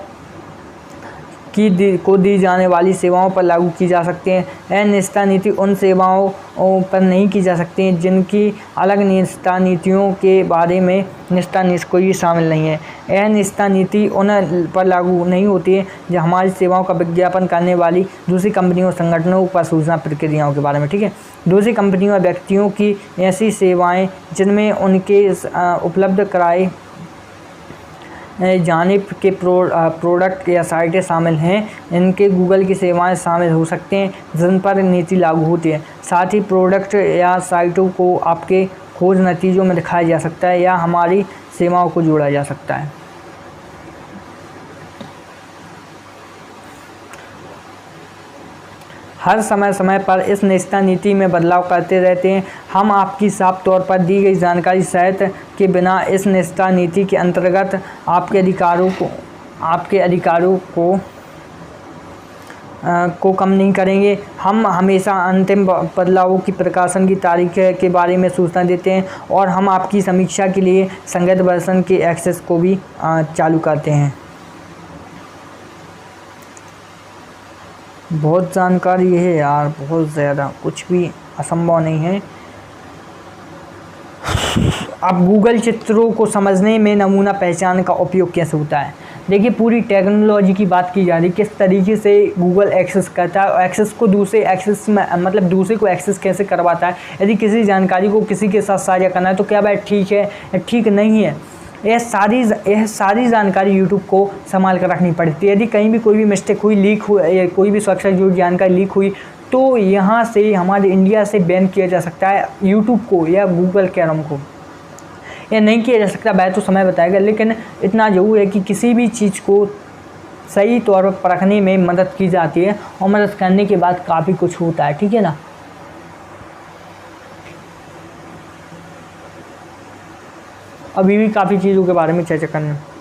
को दी जाने वाली सेवाओं पर लागू की जा सकती है। यह निष्ठा नीति उन सेवाओं पर नहीं की जा सकती है जिनकी अलग निष्ठा नीतियों के बारे में निष्ठा नीति कोई शामिल नहीं है। यह निष्ठा नीति उन पर लागू नहीं होती है जो हमारी सेवाओं का विज्ञापन करने वाली दूसरी कंपनियों और संगठनों पर सूचना प्रक्रियाओं के बारे में, ठीक है। दूसरी कंपनियों और व्यक्तियों की ऐसी सेवाएँ जिनमें उनके उपलब्ध कराए जाने के प्रोडक्ट या साइटें शामिल हैं, इनके गूगल की सेवाएं शामिल हो सकते हैं जिन पर नीति लागू होती है। साथ ही प्रोडक्ट या साइटों को आपके खोज नतीजों में दिखाया जा सकता है या हमारी सेवाओं को जोड़ा जा सकता है। हर समय पर इस निष्ठा नीति में बदलाव करते रहते हैं। हम आपकी साफ तौर पर दी गई जानकारी सहित के बिना इस निष्ठा नीति के अंतर्गत आपके अधिकारों को कम नहीं करेंगे। हम हमेशा अंतिम बदलावों की प्रकाशन की तारीख के बारे में सूचना देते हैं और हम आपकी समीक्षा के लिए संगत वर्जन के एक्सेस को भी चालू करते हैं। बहुत जानकारी है यार, बहुत ज़्यादा, कुछ भी असंभव नहीं है। अब गूगल चित्रों को समझने में नमूना पहचान का उपयोग कैसे होता है। देखिए, पूरी टेक्नोलॉजी की बात की जा रही है, किस तरीके से गूगल एक्सेस करता है और एक्सेस को दूसरे एक्सेस में मतलब दूसरे को एक्सेस कैसे करवाता है। यदि किसी जानकारी को किसी के साथ साझा करना है तो क्या वह ठीक है या ठीक नहीं है, यह सारी जानकारी यूट्यूब को संभाल कर रखनी पड़ती है। यदि कहीं भी कोई भी मिस्टेक हुई, लीक हुई, कोई भी सुरक्षा जुड़ी जानकारी लीक हुई, तो यहाँ से हमारे इंडिया से बैन किया जा सकता है यूट्यूब को या गूगल क्रोम को। यह नहीं किया जा सकता, वह तो समय बताएगा, लेकिन इतना ज़रूर है कि किसी भी चीज़ को सही तौर पर परखने में मदद की जाती है और मदद करने के बाद काफ़ी कुछ होता है, ठीक है ना। अभी भी काफ़ी चीज़ों के बारे में चर्चा करना है।